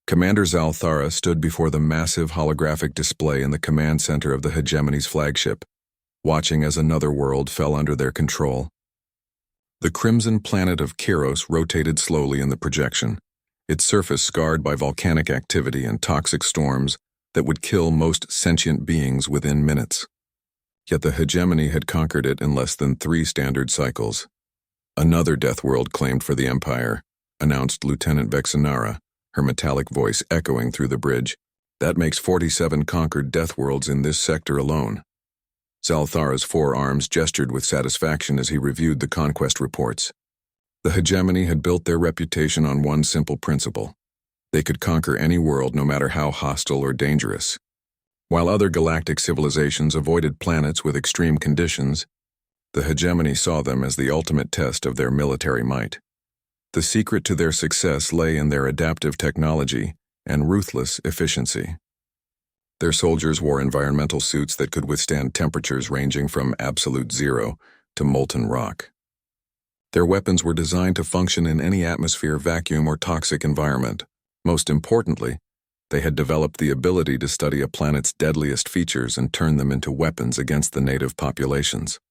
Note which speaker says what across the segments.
Speaker 1: Commander Zalthara stood before the massive holographic display in the command center of the Hegemony's flagship, watching as another world fell under their control. The crimson planet of Kiros rotated slowly in the projection, its surface scarred by volcanic activity and toxic storms that would kill most sentient beings within minutes. Yet the Hegemony had conquered it in less than 3 standard cycles. "Another Deathworld claimed for the Empire," announced Lieutenant Vexenara, her metallic voice echoing through the bridge. "That makes 47 conquered Deathworlds in this sector alone." Zalthara's forearms gestured with satisfaction as he reviewed the conquest reports. The Hegemony had built their reputation on one simple principle: they could conquer any world no matter how hostile or dangerous. While other galactic civilizations avoided planets with extreme conditions, the Hegemony saw them as the ultimate test of their military might. The secret to their success lay in their adaptive technology and ruthless efficiency. Their soldiers wore environmental suits that could withstand temperatures ranging from absolute zero to molten rock. Their weapons were designed to function in any atmosphere, vacuum, or toxic environment. Most importantly, they had developed the ability to study a planet's deadliest features and turn them into weapons against the native populations.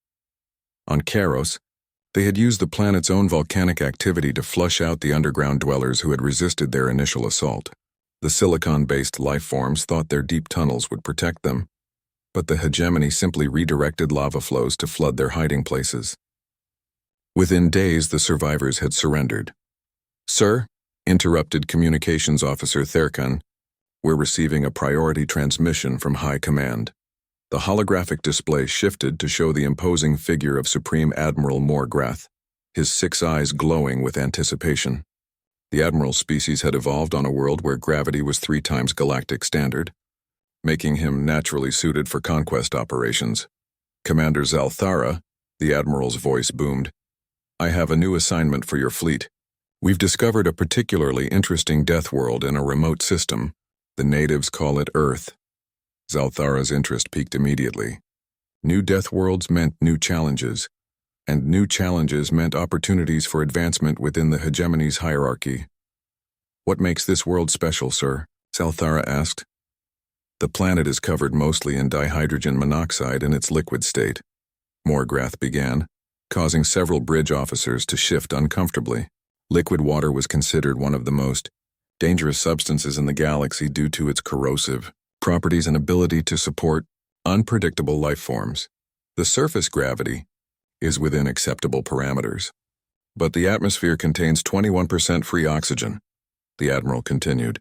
Speaker 1: On Kiros, they had used the planet's own volcanic activity to flush out the underground dwellers who had resisted their initial assault. The silicon-based life forms thought their deep tunnels would protect them, but the Hegemony simply redirected lava flows to flood their hiding places. Within days, the survivors had surrendered. "Sir," interrupted Communications Officer Therkan, "we're receiving a priority transmission from High Command." The holographic display shifted to show the imposing figure of Supreme Admiral Morgrath, his 6 eyes glowing with anticipation. The Admiral's species had evolved on a world where gravity was 3 times galactic standard, making him naturally suited for conquest operations. "Commander Zalthara," the Admiral's voice boomed, "I have a new assignment for your fleet. We've discovered a particularly interesting Deathworld in a remote system. The natives call it Earth." Zalthara's interest peaked immediately. New Deathworlds meant new challenges, and new challenges meant opportunities for advancement within the Hegemony's hierarchy. "What makes this world special, sir?" Zalthara asked. "The planet is covered mostly in dihydrogen monoxide in its liquid state," Morgrath began, causing several bridge officers to shift uncomfortably. Liquid water was considered one of the most dangerous substances in the galaxy due to its corrosive properties and ability to support unpredictable life forms. The surface gravity is within acceptable parameters, but the atmosphere contains 21% free oxygen, the Admiral continued.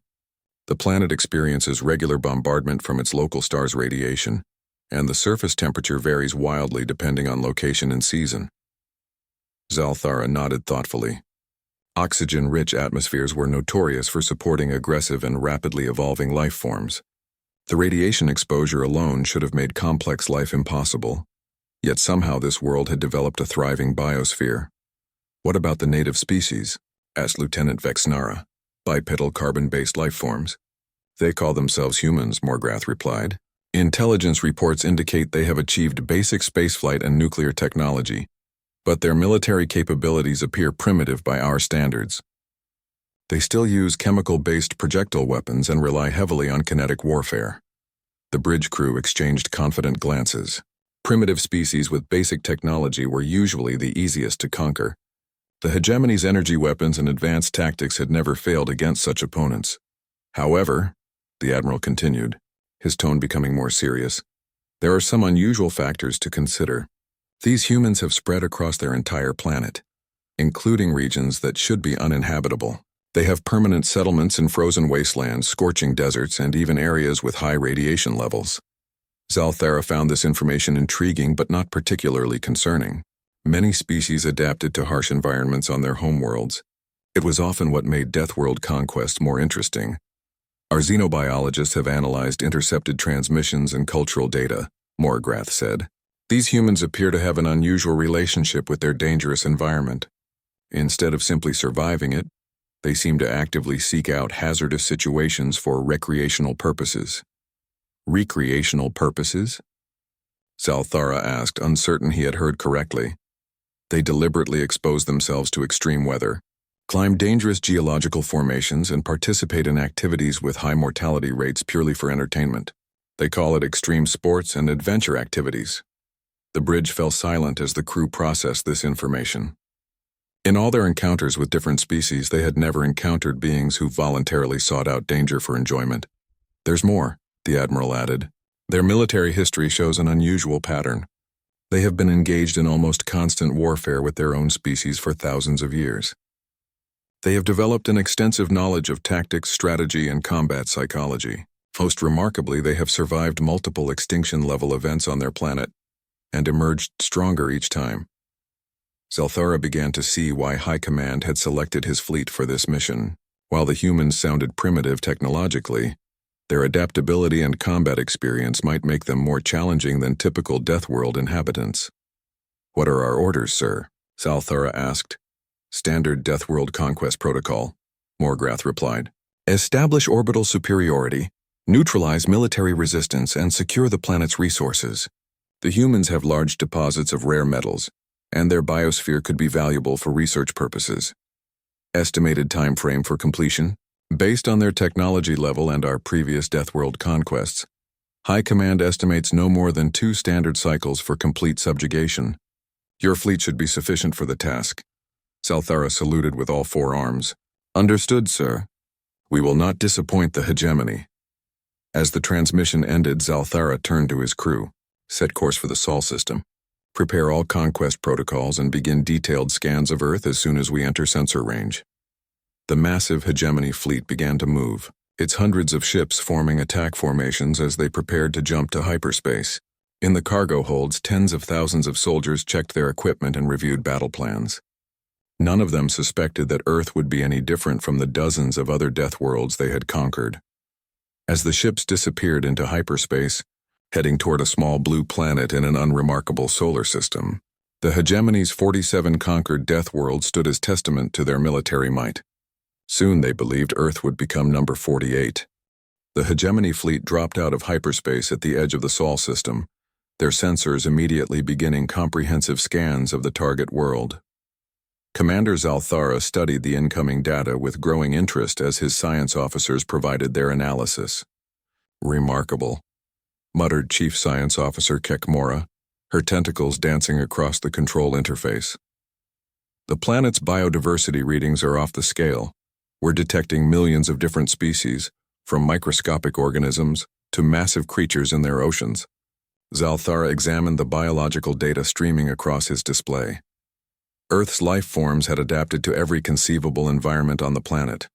Speaker 1: The planet experiences regular bombardment from its local star's radiation, and the surface temperature varies wildly depending on location and season. Zalthara nodded thoughtfully. Oxygen-rich atmospheres were notorious for supporting aggressive and rapidly evolving life forms. The radiation exposure alone should have made complex life impossible, yet somehow this world had developed a thriving biosphere. "What about the native species?" asked Lieutenant Vexenara. "Bipedal carbon-based life forms." "They call themselves humans," Morgrath replied. "Intelligence reports indicate they have achieved basic spaceflight and nuclear technology, but their military capabilities appear primitive by our standards. They still use chemical-based projectile weapons and rely heavily on kinetic warfare." The bridge crew exchanged confident glances. Primitive species with basic technology were usually the easiest to conquer. The Hegemony's energy weapons and advanced tactics had never failed against such opponents. "However," the Admiral continued, his tone becoming more serious, "there are some unusual factors to consider. These humans have spread across their entire planet, including regions that should be uninhabitable. They have permanent settlements in frozen wastelands, scorching deserts, and even areas with high radiation levels." Zalthara found this information intriguing but not particularly concerning. Many species adapted to harsh environments on their homeworlds. It was often what made Deathworld conquest more interesting. "Our xenobiologists have analyzed intercepted transmissions and cultural data," Morgrath said. "These humans appear to have an unusual relationship with their dangerous environment. Instead of simply surviving it, they seem to actively seek out hazardous situations for recreational purposes." "Recreational purposes?" Zalthara asked, uncertain he had heard correctly. "They deliberately expose themselves to extreme weather, climb dangerous geological formations, and participate in activities with high mortality rates purely for entertainment. They call it extreme sports and adventure activities. The bridge fell silent as the crew processed this information. In all their encounters with different species, they had never encountered beings who voluntarily sought out danger for enjoyment. There's more, the Admiral added. Their military history shows an unusual pattern. They have been engaged in almost constant warfare with their own species for thousands of years. They have developed an extensive knowledge of tactics, strategy, and combat psychology. Most remarkably, they have survived multiple extinction-level events on their planet and emerged stronger each time. Zalthara began to see why High Command had selected his fleet for this mission. While the humans sounded primitive technologically, their adaptability and combat experience might make them more challenging than typical Deathworld inhabitants. "What are our orders, sir?" Zalthara asked. "Standard Deathworld conquest protocol," Morgrath replied. "Establish orbital superiority, neutralize military resistance, and secure the planet's resources. The humans have large deposits of rare metals, and their biosphere could be valuable for research purposes. Estimated time frame for completion? Based on their technology level and our previous Deathworld conquests, High Command estimates no more than 2 standard cycles for complete subjugation. Your fleet should be sufficient for the task." Zalthara saluted with all 4 arms. "Understood, sir. We will not disappoint the hegemony." As the transmission ended, Zalthara turned to his crew. "Set course for the Sol system. Prepare all conquest protocols and begin detailed scans of Earth as soon as we enter sensor range." The massive hegemony fleet began to move, its hundreds of ships forming attack formations as they prepared to jump to hyperspace. In the cargo holds, tens of thousands of soldiers checked their equipment and reviewed battle plans. None of them suspected that Earth would be any different from the dozens of other death worlds they had conquered. As the ships disappeared into hyperspace, heading toward a small blue planet in an unremarkable solar system, the hegemony's 47 conquered death worlds stood as testament to their military might. Soon they believed Earth would become number 48. The hegemony fleet dropped out of hyperspace at the edge of the Sol system, their sensors immediately beginning comprehensive scans of the target world. Commander Zalthara studied the incoming data with growing interest as his science officers provided their analysis. "Remarkable," muttered Chief Science Officer Kekmora, her tentacles dancing across the control interface. "The planet's biodiversity readings are off the scale. We're detecting millions of different species, from microscopic organisms to massive creatures in their oceans." Zalthara examined the biological data streaming across his display. Earth's life forms had adapted to every conceivable environment on the planet.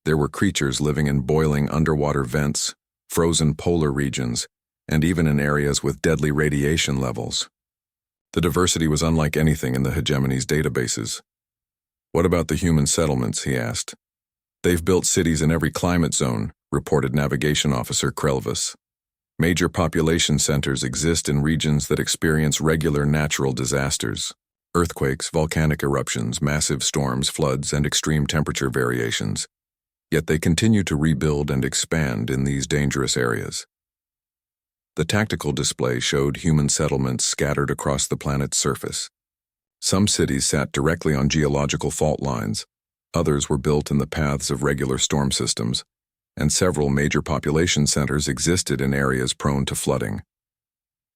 Speaker 1: There were creatures living in boiling underwater vents, frozen polar regions, and even in areas with deadly radiation levels. The diversity was unlike anything in the hegemony's databases. "What about the human settlements?" he asked. "They've built cities in every climate zone," reported Navigation Officer Krelvis. "Major population centers exist in regions that experience regular natural disasters: earthquakes, volcanic eruptions, massive storms, floods, and extreme temperature variations. Yet they continue to rebuild and expand in these dangerous areas." The tactical display showed human settlements scattered across the planet's surface. Some cities sat directly on geological fault lines, others were built in the paths of regular storm systems, and several major population centers existed in areas prone to flooding.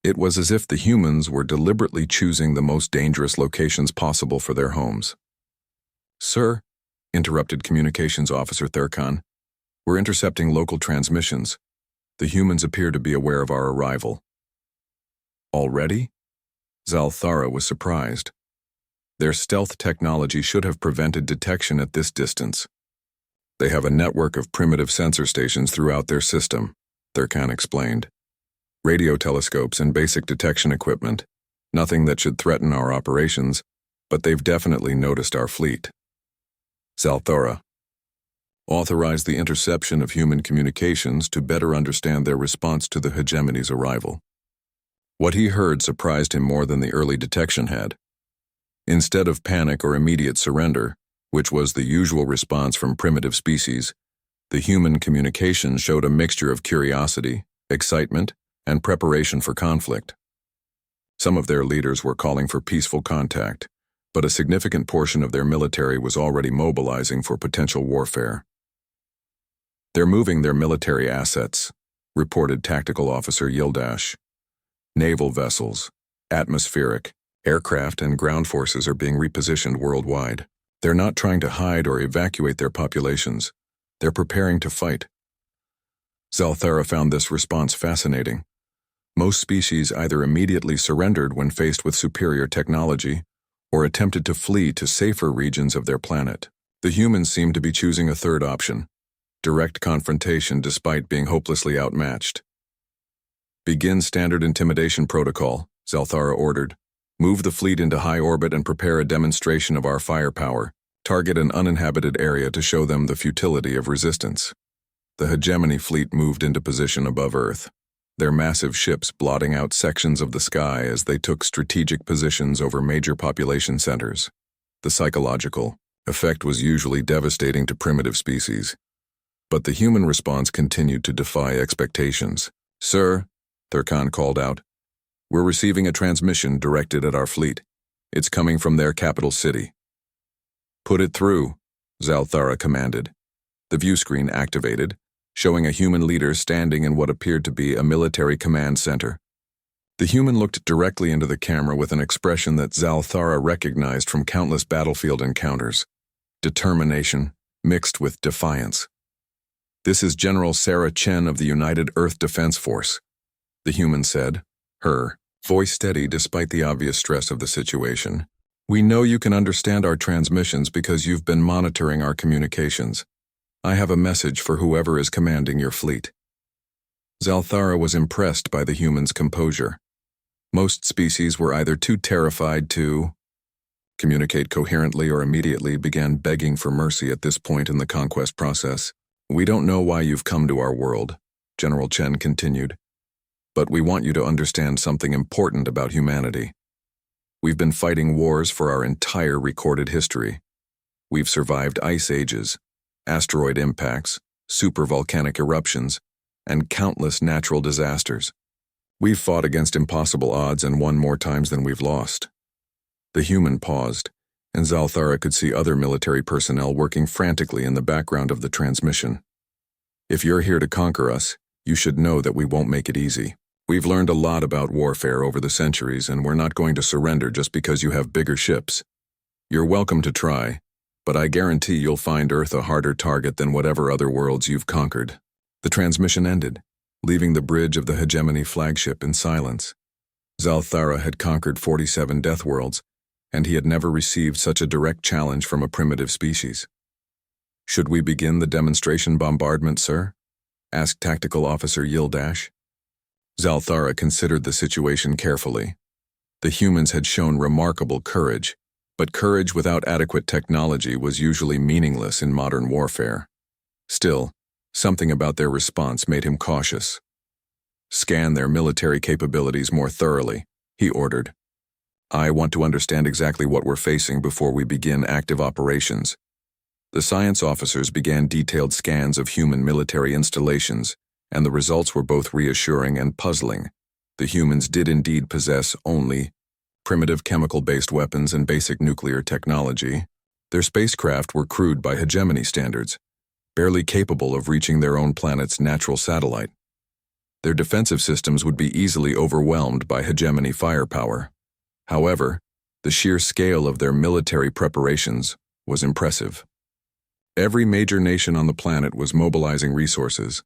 Speaker 1: It was as if the humans were deliberately choosing the most dangerous locations possible for their homes. "Sir," interrupted Communications Officer Thurkan, "we're intercepting local transmissions. The humans appear to be aware of our arrival." "Already?" Zalthara was surprised. Their stealth technology should have prevented detection at this distance. "They have a network of primitive sensor stations throughout their system," Thurkan explained. "Radio telescopes and basic detection equipment. Nothing that should threaten our operations, but they've definitely noticed our fleet." Zalthara: "Authorize the interception of human communications to better understand their response to the hegemony's arrival." What he heard surprised him more than the early detection had. Instead of panic or immediate surrender, which was the usual response from primitive species, the human communication showed a mixture of curiosity, excitement, and preparation for conflict. Some of their leaders were calling for peaceful contact, but a significant portion of their military was already mobilizing for potential warfare. "They're moving their military assets," reported Tactical Officer Yildash. "Naval vessels, atmospheric, aircraft, and ground forces are being repositioned worldwide. They're not trying to hide or evacuate their populations. They're preparing to fight." Zalthara found this response fascinating. Most species either immediately surrendered when faced with superior technology or attempted to flee to safer regions of their planet. The humans seemed to be choosing a third option: direct confrontation despite being hopelessly outmatched. "Begin standard intimidation protocol," Zalthara ordered. "Move the fleet into high orbit and prepare a demonstration of our firepower. Target an uninhabited area to show them the futility of resistance." The hegemony fleet moved into position above Earth, their massive ships blotting out sections of the sky as they took strategic positions over major population centers. The psychological effect was usually devastating to primitive species, but the human response continued to defy expectations. "Sir," Thurkan called out, "we're receiving a transmission directed at our fleet. It's coming from their capital city." "Put it through," Zalthara commanded. The view screen activated, showing a human leader standing in what appeared to be a military command center. The human looked directly into the camera with an expression that Zalthara recognized from countless battlefield encounters: determination mixed with defiance. "This is General Sarah Chen of the United Earth Defense Force," the human said, her voice steady despite the obvious stress of the situation. "We know you can understand our transmissions because you've been monitoring our communications. I have a message for whoever is commanding your fleet." Zalthara was impressed by the human's composure. Most species were either too terrified to communicate coherently or immediately began begging for mercy at this point in the conquest process. "We don't know why you've come to our world," General Chen continued, "but we want you to understand something important about humanity. We've been fighting wars for our entire recorded history. We've survived ice ages, asteroid impacts, supervolcanic eruptions, and countless natural disasters. We've fought against impossible odds and won more times than we've lost." The human paused, and Zalthara could see other military personnel working frantically in the background of the transmission. "If you're here to conquer us, you should know that we won't make it easy. We've learned a lot about warfare over the centuries, and we're not going to surrender just because you have bigger ships. You're welcome to try, but I guarantee you'll find Earth a harder target than whatever other worlds you've conquered." The transmission ended, leaving the bridge of the hegemony flagship in silence. Zalthara had conquered 47 Deathworlds, and he had never received such a direct challenge from a primitive species. "Should we begin the demonstration bombardment, sir?" asked Tactical Officer Yildash. Zalthara considered the situation carefully. The humans had shown remarkable courage, but courage without adequate technology was usually meaningless in modern warfare. Still, something about their response made him cautious. "Scan their military capabilities more thoroughly," he ordered. "I want to understand exactly what we're facing before we begin active operations." The science officers began detailed scans of human military installations, and the results were both reassuring and puzzling. The humans did indeed possess only primitive chemical-based weapons and basic nuclear technology. Their spacecraft were crude by hegemony standards, barely capable of reaching their own planet's natural satellite. Their defensive systems would be easily overwhelmed by hegemony firepower. However, the sheer scale of their military preparations was impressive. Every major nation on the planet was mobilizing resources,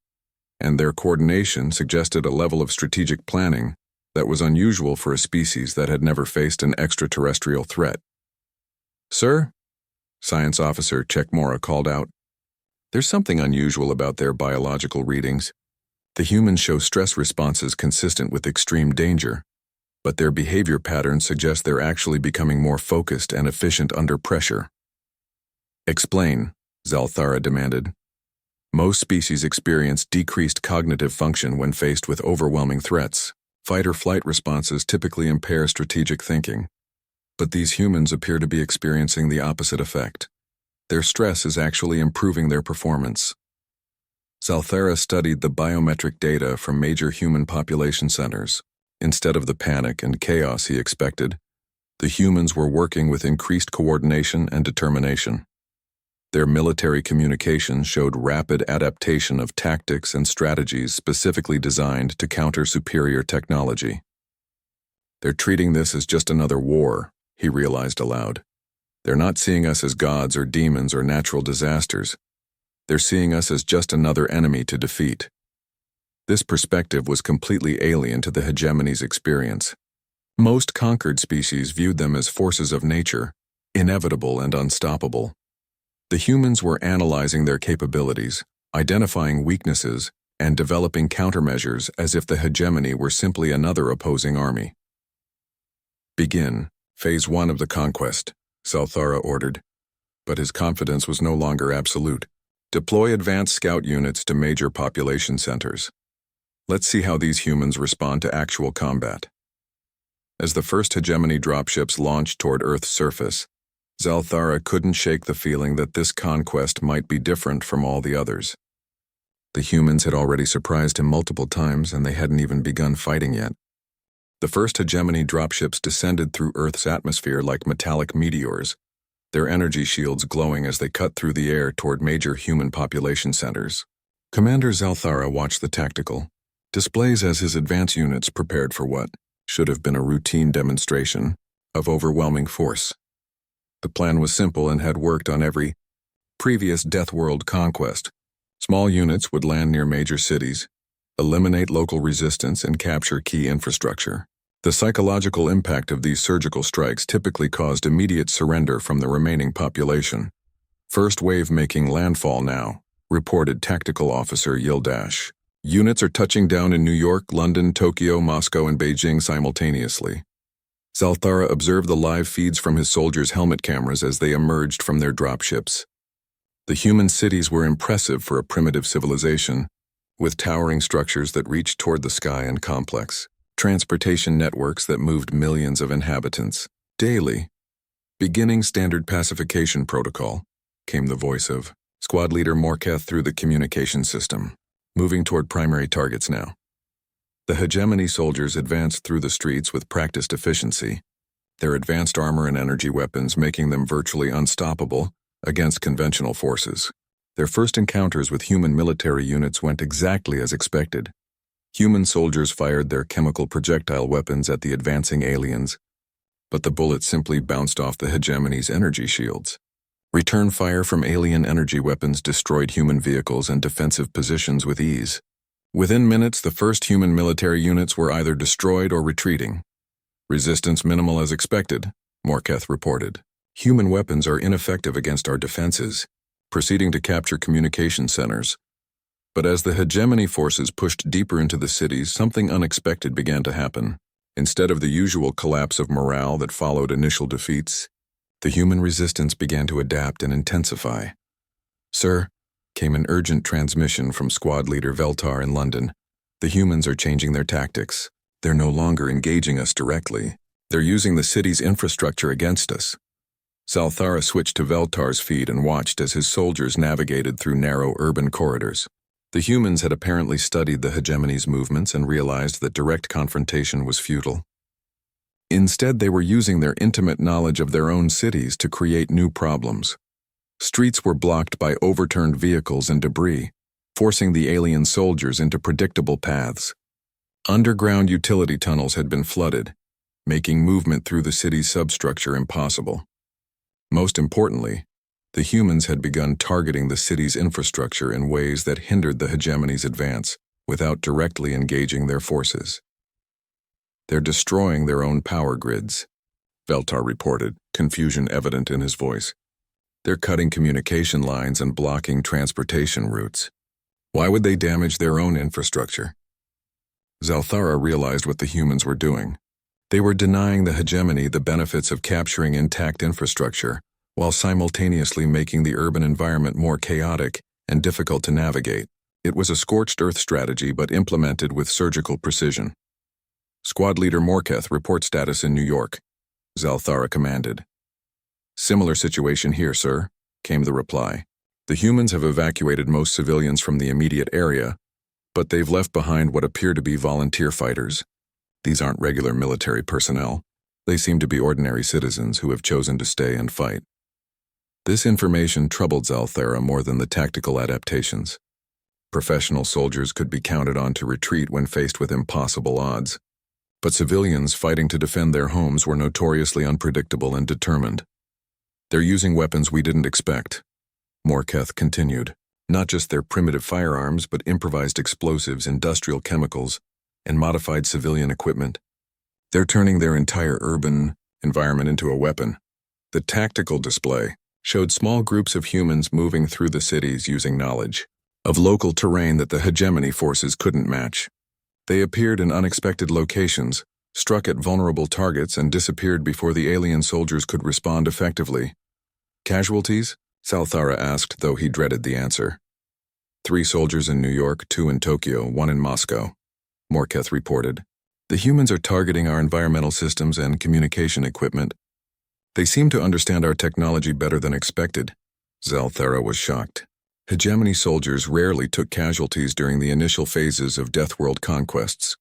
Speaker 1: and their coordination suggested a level of strategic planning that was unusual for a species that had never faced an extraterrestrial threat. "Sir?" Science Officer Chekmora called out. "There's something unusual about their biological readings. The humans show stress responses consistent with extreme danger, but their behavior patterns suggest they're actually becoming more focused and efficient under pressure." "Explain," Zalthara demanded. "Most species experience decreased cognitive function when faced with overwhelming threats. Fight-or-flight responses typically impair strategic thinking, but these humans appear to be experiencing the opposite effect. Their stress is actually improving their performance." Zalthara studied the biometric data from major human population centers. Instead of the panic and chaos he expected, The humans were working with increased coordination and determination. Their military communications showed rapid adaptation of tactics and strategies specifically designed to counter superior technology. They're treating this as just another war, he realized aloud. They're not seeing us as gods or demons or natural disasters. They're seeing us as just another enemy to defeat. This perspective was completely alien to the hegemony's experience. Most conquered species viewed them as forces of nature, inevitable and unstoppable. The humans were analyzing their capabilities, identifying weaknesses, and developing countermeasures as if the hegemony were simply another opposing army. Begin, Phase 1 of the conquest, Zelthara ordered. But his confidence was no longer absolute. Deploy advanced scout units to major population centers. Let's see how these humans respond to actual combat. As the first hegemony dropships launched toward Earth's surface, Zelthara couldn't shake the feeling that this conquest might be different from all the others. The humans had already surprised him multiple times, and they hadn't even begun fighting yet. The first hegemony dropships descended through Earth's atmosphere like metallic meteors, their energy shields glowing as they cut through the air toward major human population centers. Commander Zelthara watched the tactical displays as his advance units prepared for what should have been a routine demonstration of overwhelming force. The plan was simple and had worked on every previous Deathworld conquest. Small units would land near major cities, eliminate local resistance, and capture key infrastructure. The psychological impact of these surgical strikes typically caused immediate surrender from the remaining population. First wave making landfall now, reported Tactical Officer Yildash. Units are touching down in New York, London, Tokyo, Moscow, and Beijing simultaneously. Zelthara observed the live feeds from his soldiers' helmet cameras as they emerged from their dropships. The human cities were impressive for a primitive civilization, with towering structures that reached toward the sky and complex transportation networks that moved millions of inhabitants daily. Beginning standard pacification protocol, came the voice of Squad Leader Morketh through the communication system. Moving toward primary targets now. The hegemony soldiers advanced through the streets with practiced efficiency, their advanced armor and energy weapons making them virtually unstoppable against conventional forces. Their first encounters with human military units went exactly as expected. Human soldiers fired their chemical projectile weapons at the advancing aliens, but the bullets simply bounced off the hegemony's energy shields. Return fire from alien energy weapons destroyed human vehicles and defensive positions with ease. Within minutes, the first human military units were either destroyed or retreating. Resistance minimal as expected, Morketh reported. Human weapons are ineffective against our defenses, proceeding to capture communication centers. But as the hegemony forces pushed deeper into the cities, something unexpected began to happen. Instead of the usual collapse of morale that followed initial defeats, the human resistance began to adapt and intensify. Sir, came an urgent transmission from Squad Leader Veltar in London. The humans are changing their tactics. They're no longer engaging us directly. They're using the city's infrastructure against us. Zelthara switched to Veltar's feed and watched as his soldiers navigated through narrow urban corridors. The humans had apparently studied the hegemony's movements and realized that direct confrontation was futile. Instead, they were using their intimate knowledge of their own cities to create new problems. Streets were blocked by overturned vehicles and debris, forcing the alien soldiers into predictable paths. Underground utility tunnels had been flooded, making movement through the city's substructure impossible. Most importantly, the humans had begun targeting the city's infrastructure in ways that hindered the hegemony's advance without directly engaging their forces. They're destroying their own power grids, Veltar reported, confusion evident in his voice. They're cutting communication lines and blocking transportation routes. Why would they damage their own infrastructure? Zelthara realized what the humans were doing. They were denying the hegemony the benefits of capturing intact infrastructure, while simultaneously making the urban environment more chaotic and difficult to navigate. It was a scorched earth strategy, but implemented with surgical precision. Squad Leader Morketh, report status in New York, Zelthara commanded. Similar situation here, sir, came the reply. The humans have evacuated most civilians from the immediate area, but they've left behind what appear to be volunteer fighters. These aren't regular military personnel. They seem to be ordinary citizens who have chosen to stay and fight. This information troubled Zalthara more than the tactical adaptations. Professional soldiers could be counted on to retreat when faced with impossible odds. But civilians fighting to defend their homes were notoriously unpredictable and determined. They're using weapons we didn't expect, Morketh continued. Not just their primitive firearms, but improvised explosives, industrial chemicals, and modified civilian equipment. They're turning their entire urban environment into a weapon. The tactical display showed small groups of humans moving through the cities using knowledge of local terrain that the hegemony forces couldn't match. They appeared in unexpected locations, struck at vulnerable targets, and disappeared before the alien soldiers could respond effectively. Casualties? Zalthara asked, though he dreaded the answer. 3 soldiers in New York, 2 in Tokyo, 1 in Moscow, Morketh reported. The humans are targeting our environmental systems and communication equipment. They seem to understand our technology better than expected. Zalthara was shocked. Hegemony soldiers rarely took casualties during the initial phases of Deathworld conquests.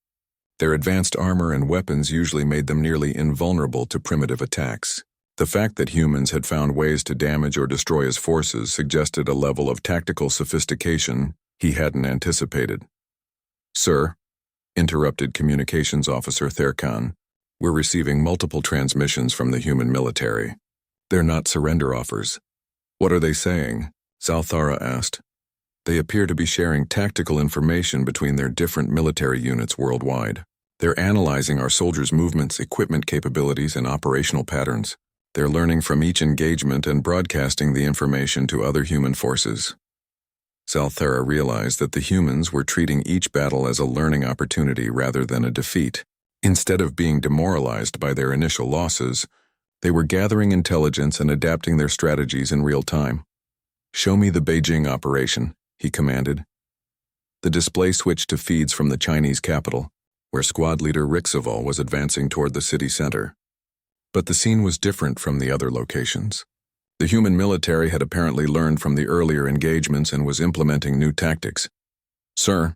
Speaker 1: Their advanced armor and weapons usually made them nearly invulnerable to primitive attacks. The fact that humans had found ways to damage or destroy his forces suggested a level of tactical sophistication he hadn't anticipated. Sir, interrupted Communications Officer Therkan, we're receiving multiple transmissions from the human military. They're not surrender offers. What are they saying? Zalthara asked. They appear to be sharing tactical information between their different military units worldwide. They're analyzing our soldiers' movements, equipment capabilities, and operational patterns. They're learning from each engagement and broadcasting the information to other human forces. Zalthara realized that the humans were treating each battle as a learning opportunity rather than a defeat. Instead of being demoralized by their initial losses, they were gathering intelligence and adapting their strategies in real time. Show me the Beijing operation, he commanded. The display switched to feeds from the Chinese capital, where squad leader Rixaval was advancing toward the city center. But the scene was different from the other locations. The human military had apparently learned from the earlier engagements and was implementing new tactics. Sir,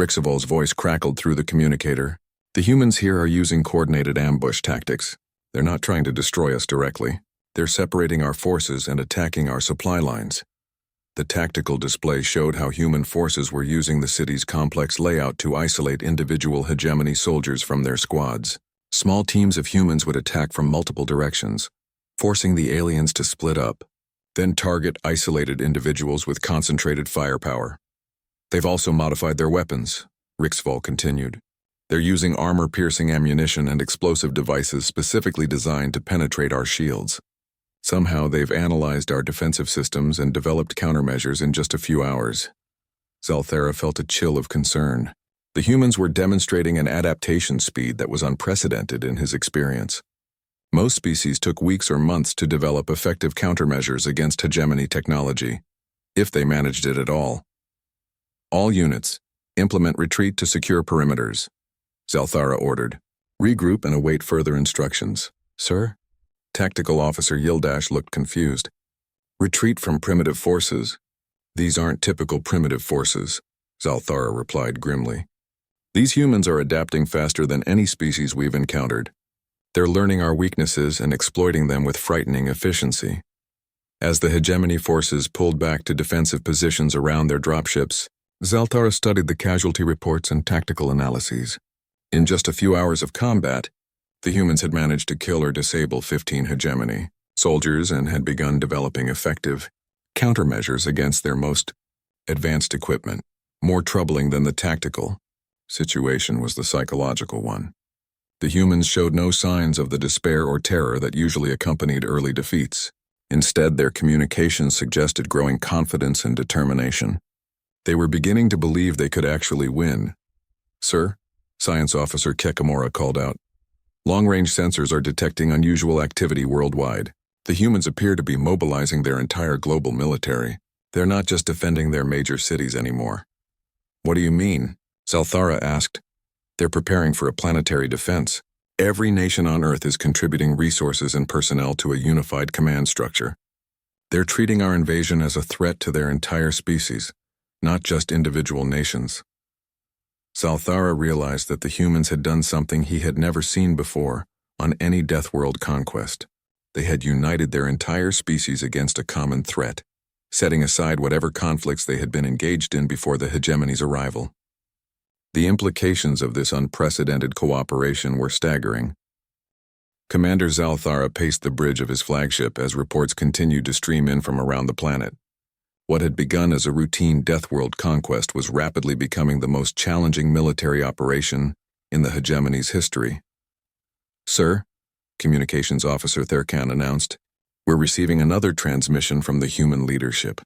Speaker 1: Rixaval's voice crackled through the communicator. The humans here are using coordinated ambush tactics. They're not trying to destroy us directly. They're separating our forces and attacking our supply lines. The tactical display showed how human forces were using the city's complex layout to isolate individual hegemony soldiers from their squads. Small teams of humans would attack from multiple directions, forcing the aliens to split up, then target isolated individuals with concentrated firepower. They've also modified their weapons, Rixval continued. They're using armor-piercing ammunition and explosive devices specifically designed to penetrate our shields. Somehow they've analyzed our defensive systems and developed countermeasures in just a few hours. Zalthara felt a chill of concern. The humans were demonstrating an adaptation speed that was unprecedented in his experience. Most species took weeks or months to develop effective countermeasures against hegemony technology, if they managed it at all. All units, implement retreat to secure perimeters, Zalthara ordered. Regroup and await further instructions. Sir? Tactical Officer Yildash looked confused. Retreat from primitive forces? These aren't typical primitive forces, Zalthara replied grimly. These humans are adapting faster than any species we've encountered. They're learning our weaknesses and exploiting them with frightening efficiency. As the hegemony forces pulled back to defensive positions around their dropships, Zalthara studied the casualty reports and tactical analyses. In just a few hours of combat, the humans had managed to kill or disable 15 hegemony soldiers and had begun developing effective countermeasures against their most advanced equipment. More troubling than the tactical situation was the psychological one. The humans showed no signs of the despair or terror that usually accompanied early defeats. Instead, their communications suggested growing confidence and determination. They were beginning to believe they could actually win. Sir, Science Officer Kekamura called out. Long-range sensors are detecting unusual activity worldwide. The humans appear to be mobilizing their entire global military. They're not just defending their major cities anymore. What do you mean? Zalthara asked. They're preparing for a planetary defense. Every nation on Earth is contributing resources and personnel to a unified command structure. They're treating our invasion as a threat to their entire species, not just individual nations. Zalthara realized that the humans had done something he had never seen before, on any Deathworld conquest. They had united their entire species against a common threat, setting aside whatever conflicts they had been engaged in before the hegemony's arrival. The implications of this unprecedented cooperation were staggering. Commander Zalthara paced the bridge of his flagship as reports continued to stream in from around the planet. What had begun as a routine Deathworld conquest was rapidly becoming the most challenging military operation in the hegemony's history. "Sir," Communications Officer Thurkan announced, "we're receiving another transmission from the human leadership."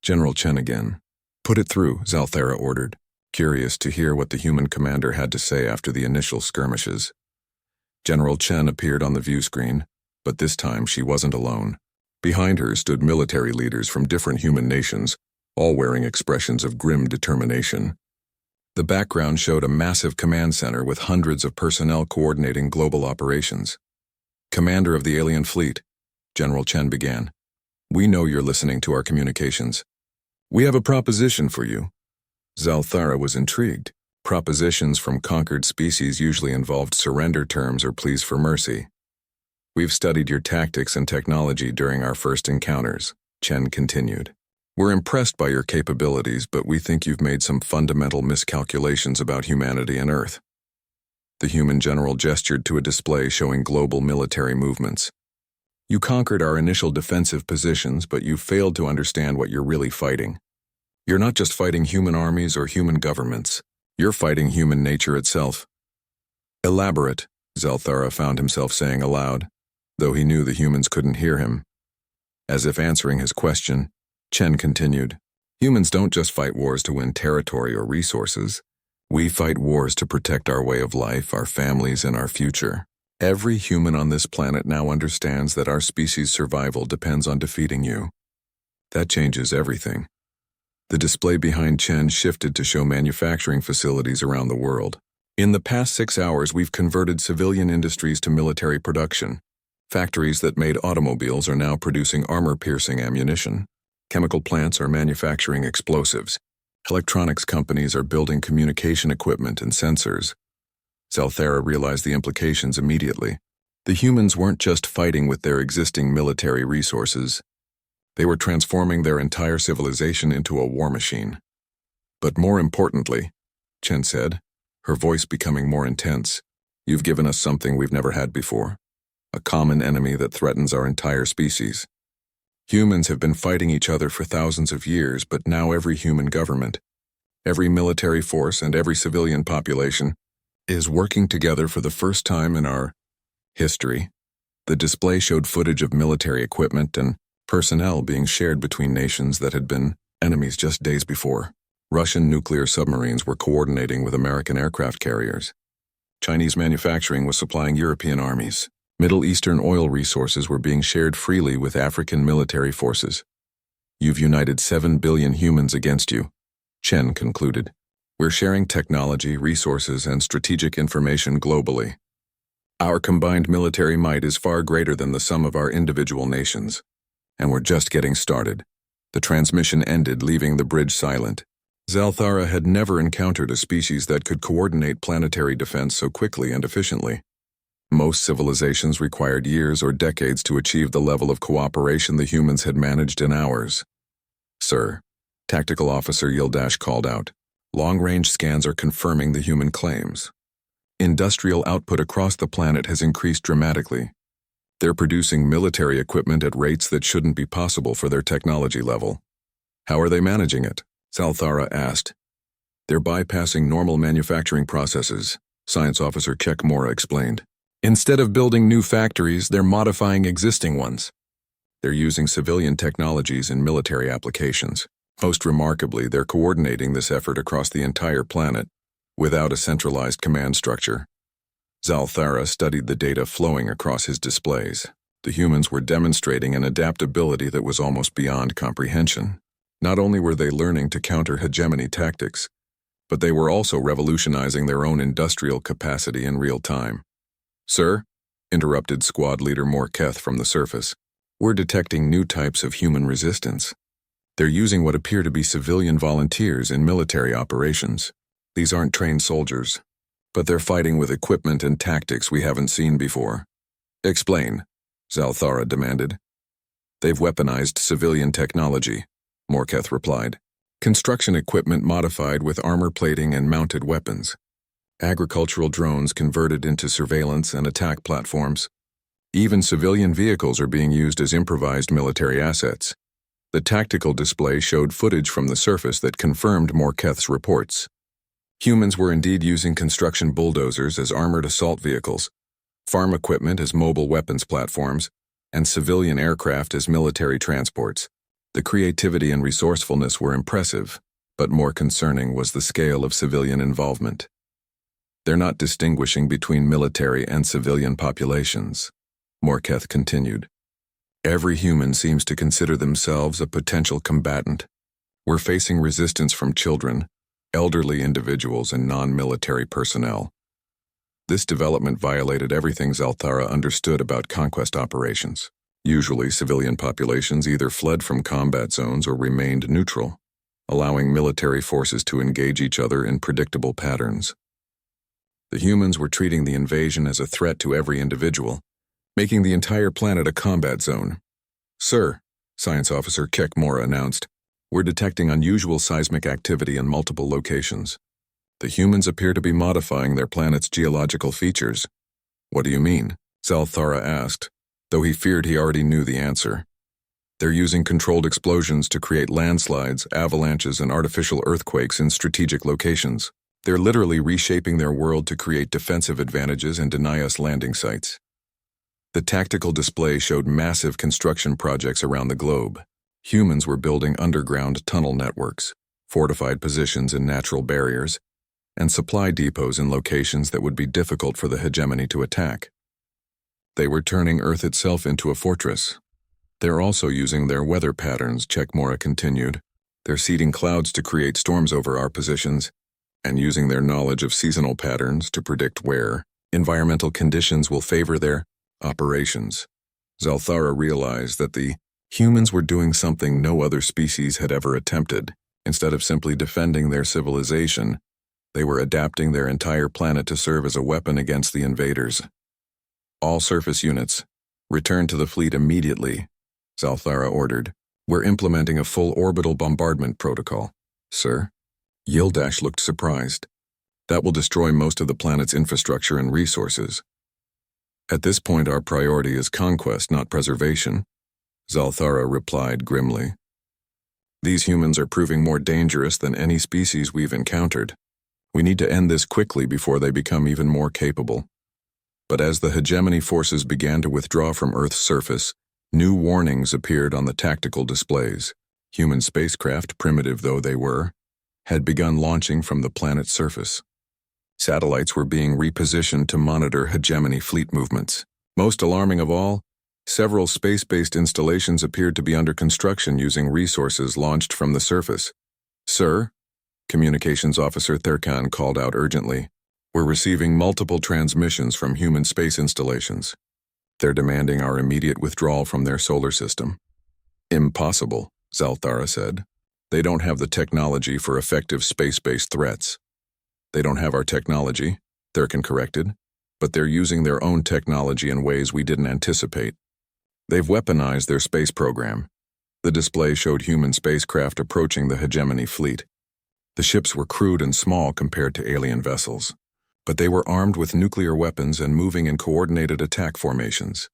Speaker 1: General Chen again. "Put it through," Zalthara ordered, curious to hear what the human commander had to say after the initial skirmishes. General Chen appeared on the view screen, but this time she wasn't alone. Behind her stood military leaders from different human nations, all wearing expressions of grim determination. The background showed a massive command center with hundreds of personnel coordinating global operations. "Commander of the alien fleet," General Chen began, "we know you're listening to our communications. We have a proposition for you." Zalthara was intrigued. Propositions from conquered species usually involved surrender terms or pleas for mercy. "We've studied your tactics and technology during our first encounters," Chen continued. "We're impressed by your capabilities, but we think you've made some fundamental miscalculations about humanity and Earth." The human general gestured to a display showing global military movements. "You conquered our initial defensive positions, but you failed to understand what you're really fighting. You're not just fighting human armies or human governments. You're fighting human nature itself." "Elaborate," Zalthara found himself saying aloud, though he knew the humans couldn't hear him. As if answering his question, Chen continued, "Humans don't just fight wars to win territory or resources. We fight wars to protect our way of life, our families, and our future. Every human on this planet now understands that our species' survival depends on defeating you. That changes everything." The display behind Chen shifted to show manufacturing facilities around the world. "In the past 6 hours, we've converted civilian industries to military production. Factories that made automobiles are now producing armor-piercing ammunition. Chemical plants are manufacturing explosives. Electronics companies are building communication equipment and sensors." Zalthara realized the implications immediately. The humans weren't just fighting with their existing military resources. They were transforming their entire civilization into a war machine. "But more importantly," Chen said, her voice becoming more intense, "you've given us something we've never had before. A common enemy that threatens our entire species. Humans have been fighting each other for thousands of years, but now every human government, every military force, and every civilian population is working together for the first time in our history." The display showed footage of military equipment and personnel being shared between nations that had been enemies just days before. Russian nuclear submarines were coordinating with American aircraft carriers. Chinese manufacturing was supplying European armies. Middle Eastern oil resources were being shared freely with African military forces. "You've united 7 billion humans against you," Chen concluded. "We're sharing technology, resources, and strategic information globally. Our combined military might is far greater than the sum of our individual nations. And we're just getting started." The transmission ended, leaving the bridge silent. Zalthara had never encountered a species that could coordinate planetary defense so quickly and efficiently. Most civilizations required years or decades to achieve the level of cooperation the humans had managed in hours. "Sir," Tactical Officer Yildash called out, "long-range scans are confirming the human claims. Industrial output across the planet has increased dramatically. They're producing military equipment at rates that shouldn't be possible for their technology level." "How are they managing it?" Zalthara asked. "They're bypassing normal manufacturing processes," Science Officer Kekmora explained. "Instead of building new factories, they're modifying existing ones. They're using civilian technologies in military applications. Most remarkably, they're coordinating this effort across the entire planet, without a centralized command structure." Zalthara studied the data flowing across his displays. The humans were demonstrating an adaptability that was almost beyond comprehension. Not only were they learning to counter hegemony tactics, but they were also revolutionizing their own industrial capacity in real time. "Sir," interrupted Squad Leader Morketh from the surface, "we're detecting new types of human resistance. They're using what appear to be civilian volunteers in military operations. These aren't trained soldiers, but they're fighting with equipment and tactics we haven't seen before." Explain, Zalthara demanded. They've weaponized civilian technology, Morketh replied. Construction equipment modified with armor plating and mounted weapons. Agricultural drones converted into surveillance and attack platforms. Even civilian vehicles are being used as improvised military assets. The tactical display showed footage from the surface that confirmed Morketh's reports. Humans were indeed using construction bulldozers as armored assault vehicles, farm equipment as mobile weapons platforms, and civilian aircraft as military transports. The creativity and resourcefulness were impressive, but more concerning was the scale of civilian involvement. They're not distinguishing between military and civilian populations, Morketh continued. Every human seems to consider themselves a potential combatant. We're facing resistance from children, elderly individuals, and non-military personnel. This development violated everything Zalthara understood about conquest operations. Usually, civilian populations either fled from combat zones or remained neutral, allowing military forces to engage each other in predictable patterns. The humans were treating the invasion as a threat to every individual, making the entire planet a combat zone. Sir, Science Officer Kekmora announced, we're detecting unusual seismic activity in multiple locations. The humans appear to be modifying their planet's geological features. What do you mean? Zalthara asked, though he feared he already knew the answer. They're using controlled explosions to create landslides, avalanches, and artificial earthquakes in strategic locations. They're literally reshaping their world to create defensive advantages and deny us landing sites. The tactical display showed massive construction projects around the globe. Humans were building underground tunnel networks, fortified positions in natural barriers, and supply depots in locations that would be difficult for the hegemony to attack. They were turning Earth itself into a fortress. They're also using their weather patterns, Kekmora continued. They're seeding clouds to create storms over our positions, and using their knowledge of seasonal patterns to predict where environmental conditions will favor their operations. Zalthara realized that the humans were doing something no other species had ever attempted. Instead of simply defending their civilization, they were adapting their entire planet to serve as a weapon against the invaders. All surface units, return to the fleet immediately, Zalthara ordered. We're implementing a full orbital bombardment protocol. Sir? Yildash looked surprised. That will destroy most of the planet's infrastructure and resources. At this point, our priority is conquest, not preservation, Zalthara replied grimly. These humans are proving more dangerous than any species we've encountered. We need to end this quickly before they become even more capable. But as the hegemony forces began to withdraw from Earth's surface, new warnings appeared on the tactical displays. Human spacecraft, primitive though they were, had begun launching from the planet's surface. Satellites were being repositioned to monitor hegemony fleet movements. Most alarming of all, several space-based installations appeared to be under construction using resources launched from the surface. Sir, Communications Officer Thurkan called out urgently, we're receiving multiple transmissions from human space installations. They're demanding our immediate withdrawal from their solar system. Impossible, Zalthara said. They don't have the technology for effective space-based threats. They don't have our technology, Thurkan corrected, but they're using their own technology in ways we didn't anticipate. They've weaponized their space program. The display showed human spacecraft approaching the hegemony fleet. The ships were crude and small compared to alien vessels, but they were armed with nuclear weapons and moving in coordinated attack formations.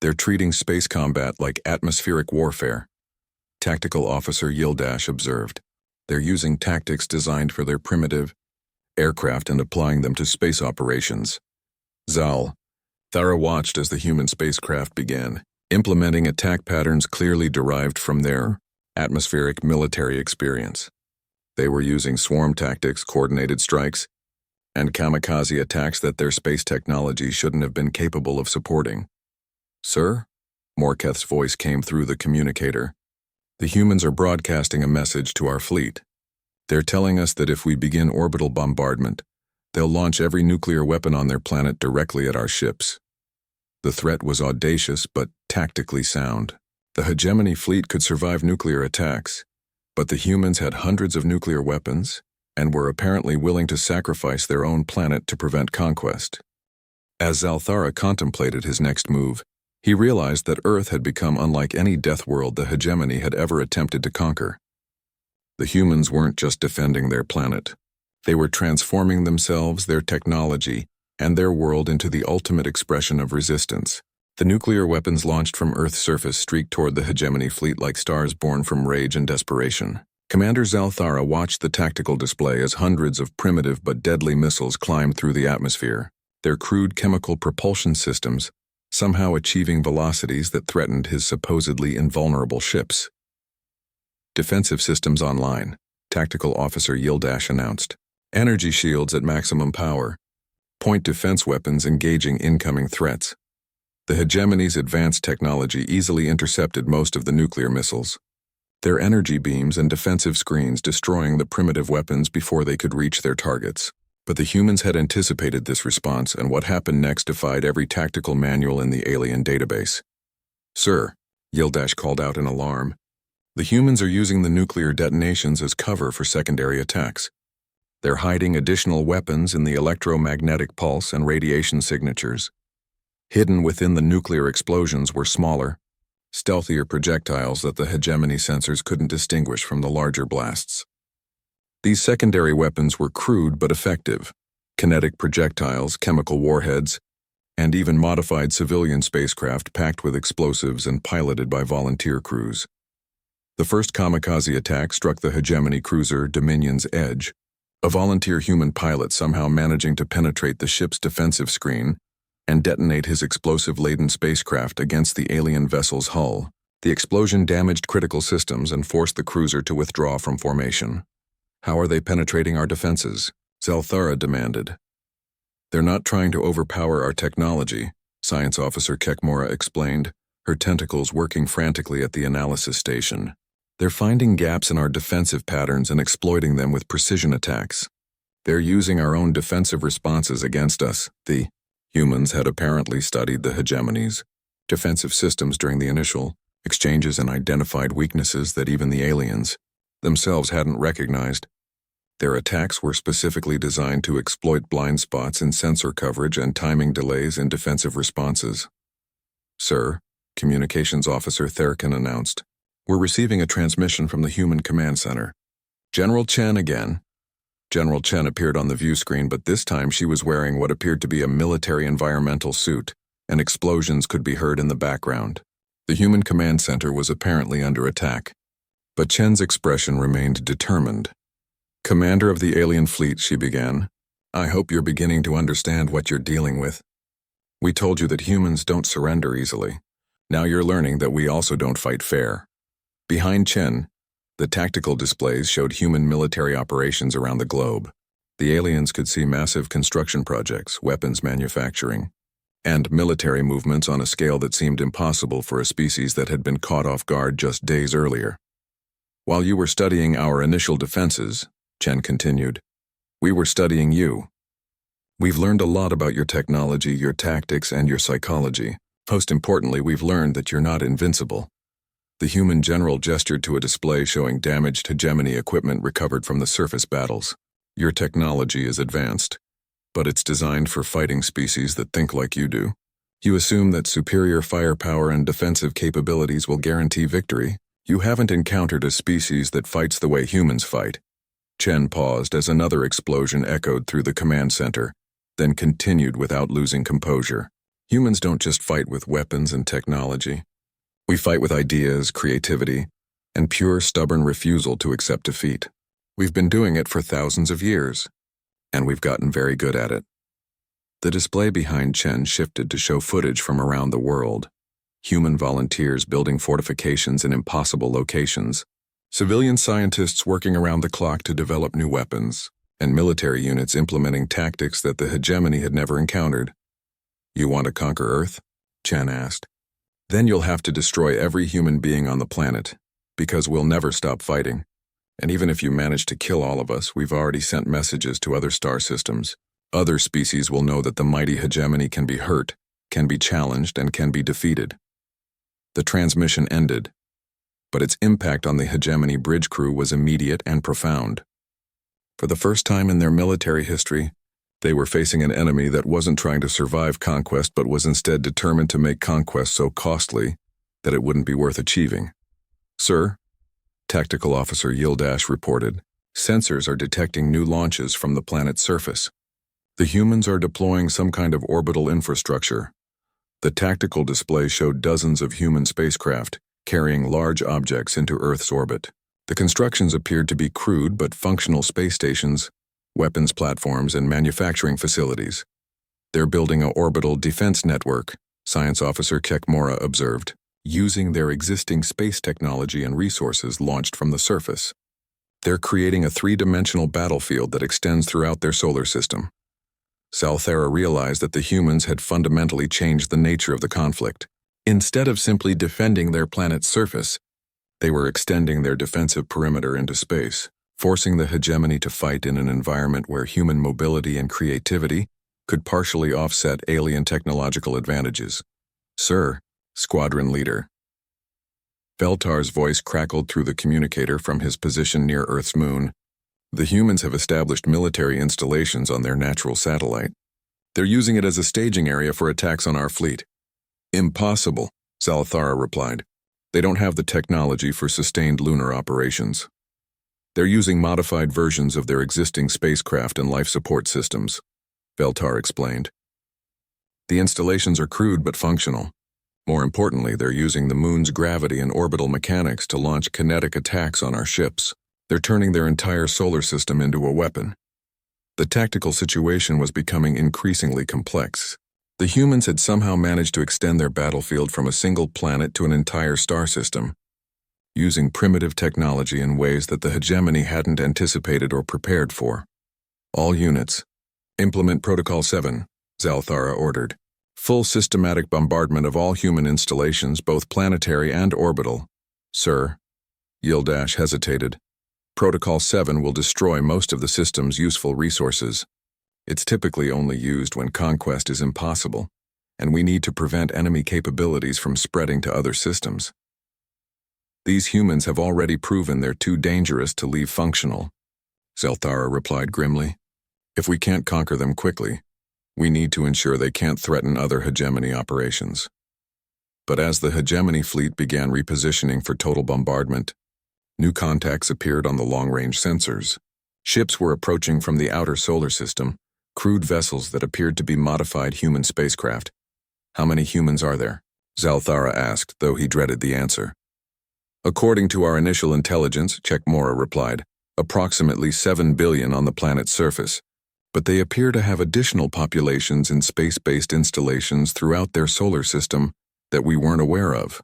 Speaker 1: They're treating space combat like atmospheric warfare, Tactical Officer Yildash observed. They're using tactics designed for their primitive aircraft and applying them to space operations. Zalthara watched as the human spacecraft began, implementing attack patterns clearly derived from their atmospheric military experience. They were using swarm tactics, coordinated strikes, and kamikaze attacks that their space technology shouldn't have been capable of supporting. Sir? Morketh's voice came through the communicator. The humans are broadcasting a message to our fleet. They're telling us that if we begin orbital bombardment, they'll launch every nuclear weapon on their planet directly at our ships. The threat was audacious but tactically sound. The hegemony fleet could survive nuclear attacks, but the humans had hundreds of nuclear weapons and were apparently willing to sacrifice their own planet to prevent conquest. As Zalthara contemplated his next move, he realized that Earth had become unlike any Deathworld the hegemony had ever attempted to conquer. The humans weren't just defending their planet. They were transforming themselves, their technology, and their world into the ultimate expression of resistance. The nuclear weapons launched from Earth's surface streaked toward the hegemony fleet like stars born from rage and desperation. Commander Zalthara watched the tactical display as hundreds of primitive but deadly missiles climbed through the atmosphere, their crude chemical propulsion systems somehow achieving velocities that threatened his supposedly invulnerable ships. Defensive systems online, Tactical Officer Yildash announced. Energy shields at maximum power. Point defense weapons engaging incoming threats. The hegemony's advanced technology easily intercepted most of the nuclear missiles, their energy beams and defensive screens destroying the primitive weapons before they could reach their targets. But the humans had anticipated this response, and what happened next defied every tactical manual in the alien database. Sir, Yildash called out in alarm, the humans are using the nuclear detonations as cover for secondary attacks. They're hiding additional weapons in the electromagnetic pulse and radiation signatures. Hidden within the nuclear explosions were smaller, stealthier projectiles that the hegemony sensors couldn't distinguish from the larger blasts. These secondary weapons were crude but effective: kinetic projectiles, chemical warheads, and even modified civilian spacecraft packed with explosives and piloted by volunteer crews. The first kamikaze attack struck the hegemony cruiser Dominion's Edge, a volunteer human pilot somehow managing to penetrate the ship's defensive screen and detonate his explosive-laden spacecraft against the alien vessel's hull. The explosion damaged critical systems and forced the cruiser to withdraw from formation. How are they penetrating our defenses? Zalthara demanded. They're not trying to overpower our technology, Science Officer Kekmora explained, her tentacles working frantically at the analysis station. They're finding gaps in our defensive patterns and exploiting them with precision attacks. They're using our own defensive responses against us. The humans had apparently studied the hegemony's defensive systems during the initial exchanges and identified weaknesses that even the aliens themselves hadn't recognized. Their attacks were specifically designed to exploit blind spots in sensor coverage and timing delays in defensive responses. Sir, Communications Officer Therkin announced, we're receiving a transmission from the Human Command Center. General Chen again. General Chen appeared on the view screen, but this time she was wearing what appeared to be a military environmental suit, and explosions could be heard in the background. The Human Command Center was apparently under attack, but Chen's expression remained determined. Commander of the alien fleet, she began, I hope you're beginning to understand what you're dealing with. We told you that humans don't surrender easily. Now you're learning that we also don't fight fair. Behind Chen, the tactical displays showed human military operations around the globe. The aliens could see massive construction projects, weapons manufacturing, and military movements on a scale that seemed impossible for a species that had been caught off guard just days earlier. While you were studying our initial defenses, Chen continued, we were studying you. We've learned a lot about your technology, your tactics, and your psychology. Most importantly, we've learned that you're not invincible. The human general gestured to a display showing damaged hegemony equipment recovered from the surface battles. Your technology is advanced, but it's designed for fighting species that think like you do. You assume that superior firepower and defensive capabilities will guarantee victory. You haven't encountered a species that fights the way humans fight. Chen paused as another explosion echoed through the command center, then continued without losing composure. Humans don't just fight with weapons and technology. We fight with ideas, creativity, and pure stubborn refusal to accept defeat. We've been doing it for thousands of years, and we've gotten very good at it. The display behind Chen shifted to show footage from around the world. Human volunteers building fortifications in impossible locations, civilian scientists working around the clock to develop new weapons, and military units implementing tactics that the hegemony had never encountered. You want to conquer Earth? Chen asked. Then you'll have to destroy every human being on the planet, because we'll never stop fighting. And even if you manage to kill all of us, we've already sent messages to other star systems. Other species will know that the mighty hegemony can be hurt, can be challenged, and can be defeated. The transmission ended, but its impact on the hegemony bridge crew was immediate and profound. For the first time in their military history, They were facing an enemy that wasn't trying to survive conquest but was instead determined to make conquest so costly that it wouldn't be worth achieving. "Sir," Tactical Officer Yildash reported, "sensors are detecting new launches from the planet's surface. The humans are deploying some kind of orbital infrastructure." The tactical display showed dozens of human spacecraft carrying large objects into Earth's orbit. The constructions appeared to be crude but functional space stations, weapons platforms, and manufacturing facilities. "They're building an orbital defense network," Science Officer Kekmora observed, "using their existing space technology and resources launched from the surface. They're creating a three-dimensional battlefield that extends throughout their solar system." Zalthara realized that the humans had fundamentally changed the nature of the conflict. Instead of simply defending their planet's surface, they were extending their defensive perimeter into space, forcing the hegemony to fight in an environment where human mobility and creativity could partially offset alien technological advantages. "Sir," Squadron Leader. Veltar's voice crackled through the communicator from his position near Earth's moon. "The humans have established military installations on their natural satellite. They're using it as a staging area for attacks on our fleet." "Impossible," Zalthara replied. "They don't have the technology for sustained lunar operations. They're using modified versions of their existing spacecraft and life support systems," Veltar explained. "The installations are crude but functional. More importantly, they're using the moon's gravity and orbital mechanics to launch kinetic attacks on our ships. They're turning their entire solar system into a weapon." The tactical situation was becoming increasingly complex. The humans had somehow managed to extend their battlefield from a single planet to an entire star system, using primitive technology in ways that the hegemony hadn't anticipated or prepared for. "All units, implement Protocol 7, Zalthara ordered. "Full systematic bombardment of all human installations, both planetary and orbital." "Sir," Yildash hesitated. "Protocol 7 will destroy most of the system's useful resources. It's typically only used when conquest is impossible, and we need to prevent enemy capabilities from spreading to other systems. These humans have already proven they're too dangerous to leave functional," Zalthara replied grimly. "If we can't conquer them quickly, we need to ensure they can't threaten other hegemony operations." But as the hegemony fleet began repositioning for total bombardment, new contacts appeared on the long-range sensors. Ships were approaching from the outer solar system, crude vessels that appeared to be modified human spacecraft. "How many humans are there?" Zalthara asked, though he dreaded the answer. "According to our initial intelligence," Kekmora replied, "approximately 7 billion on the planet's surface. But they appear to have additional populations in space-based installations throughout their solar system that we weren't aware of."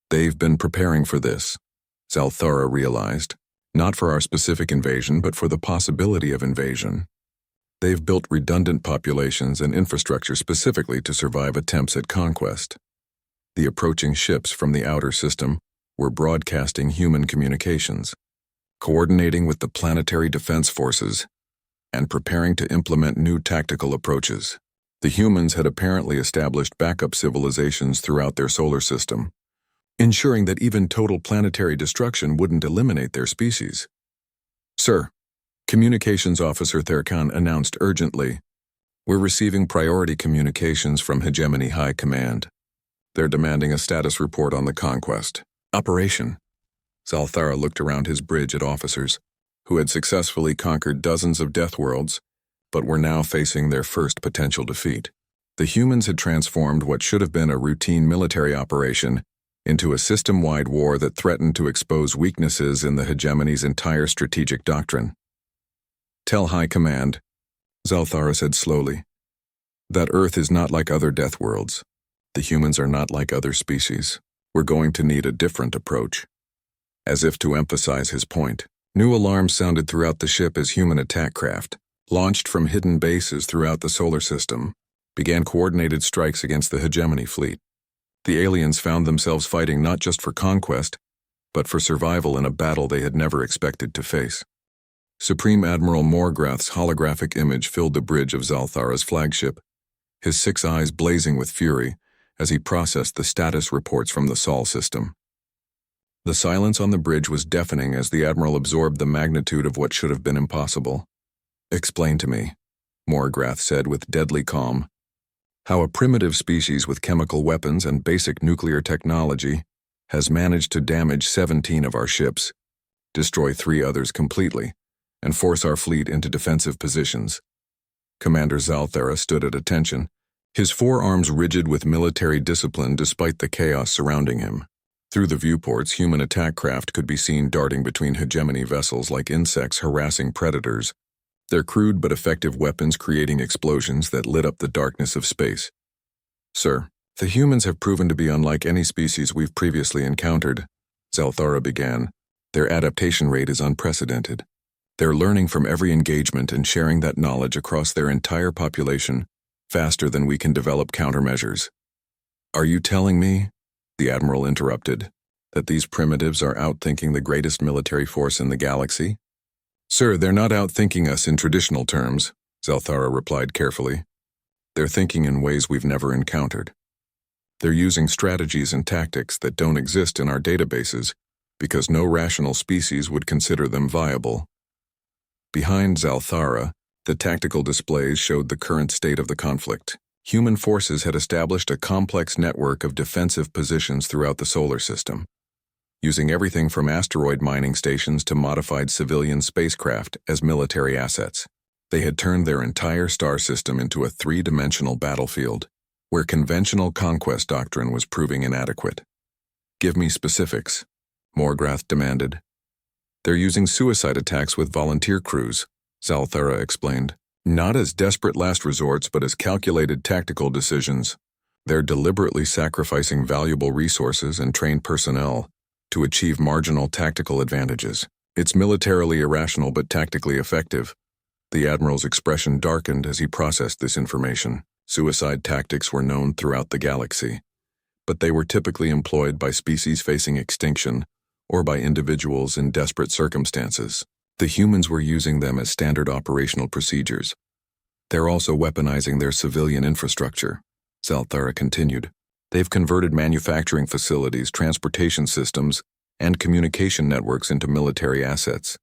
Speaker 1: "They've been preparing for this," Zalthara realized, "not for our specific invasion, but for the possibility of invasion. They've built redundant populations and infrastructure specifically to survive attempts at conquest." The approaching ships from the outer system were broadcasting human communications, coordinating with the planetary defense forces, and preparing to implement new tactical approaches. The humans had apparently established backup civilizations throughout their solar system, ensuring that even total planetary destruction wouldn't eliminate their species. "Sir," Communications Officer Therkan announced urgently, "we're receiving priority communications from Hegemony High Command. They're demanding a status report on the conquest operation." Zalthara looked around his bridge at officers who had successfully conquered dozens of Deathworlds, but were now facing their first potential defeat. The humans had transformed what should have been a routine military operation into a system-wide war that threatened to expose weaknesses in the hegemony's entire strategic doctrine. "Tell High Command," Zalthara said slowly, "that Earth is not like other Deathworlds. The humans are not like other species. We're going to need a different approach." As if to emphasize his point, new alarms sounded throughout the ship as human attack craft, launched from hidden bases throughout the solar system, began coordinated strikes against the hegemony fleet. The aliens found themselves fighting not just for conquest, but for survival in a battle they had never expected to face. Supreme Admiral Morgrath's holographic image filled the bridge of Zalthara's flagship, his 6 eyes blazing with fury as he processed the status reports from the Sol system. The silence on the bridge was deafening as the Admiral absorbed the magnitude of what should have been impossible. "Explain to me," Morgrath said with deadly calm. How a primitive species with chemical weapons and basic nuclear technology has managed to damage 17 of our ships, destroy 3 others completely, and force our fleet into defensive positions. Commander Zalthara stood at attention, his forearms rigid with military discipline despite the chaos surrounding him. Through the viewports, human attack craft could be seen darting between hegemony vessels like insects harassing predators, their crude but effective weapons creating explosions that lit up the darkness of space. Sir, the humans have proven to be unlike any species we've previously encountered, Zalthara began. Their adaptation rate is unprecedented. They're learning from every engagement and sharing that knowledge across their entire population faster than we can develop countermeasures. Are you telling me, the Admiral interrupted, that these primitives are outthinking the greatest military force in the galaxy? Sir, they're not outthinking us in traditional terms, Zalthara replied carefully. They're thinking in ways we've never encountered. They're using strategies and tactics that don't exist in our databases because no rational species would consider them viable. Behind Zalthara, the tactical displays showed the current state of the conflict. Human forces had established a complex network of defensive positions throughout the solar system, using everything from asteroid mining stations to modified civilian spacecraft as military assets. They had turned their entire star system into a 3-dimensional battlefield, where conventional conquest doctrine was proving inadequate. Give me specifics, Morgrath demanded. They're using suicide attacks with volunteer crews, Zalthara explained. Not as desperate last resorts, but as calculated tactical decisions. They're deliberately sacrificing valuable resources and trained personnel to achieve marginal tactical advantages. It's militarily irrational but tactically effective. The Admiral's expression darkened as he processed this information. Suicide tactics were known throughout the galaxy, but they were typically employed by species facing extinction or by individuals in desperate circumstances. The humans were using them as standard operational procedures. They're also weaponizing their civilian infrastructure, Zalthara continued. They've converted manufacturing facilities, transportation systems, and communication networks into military assets.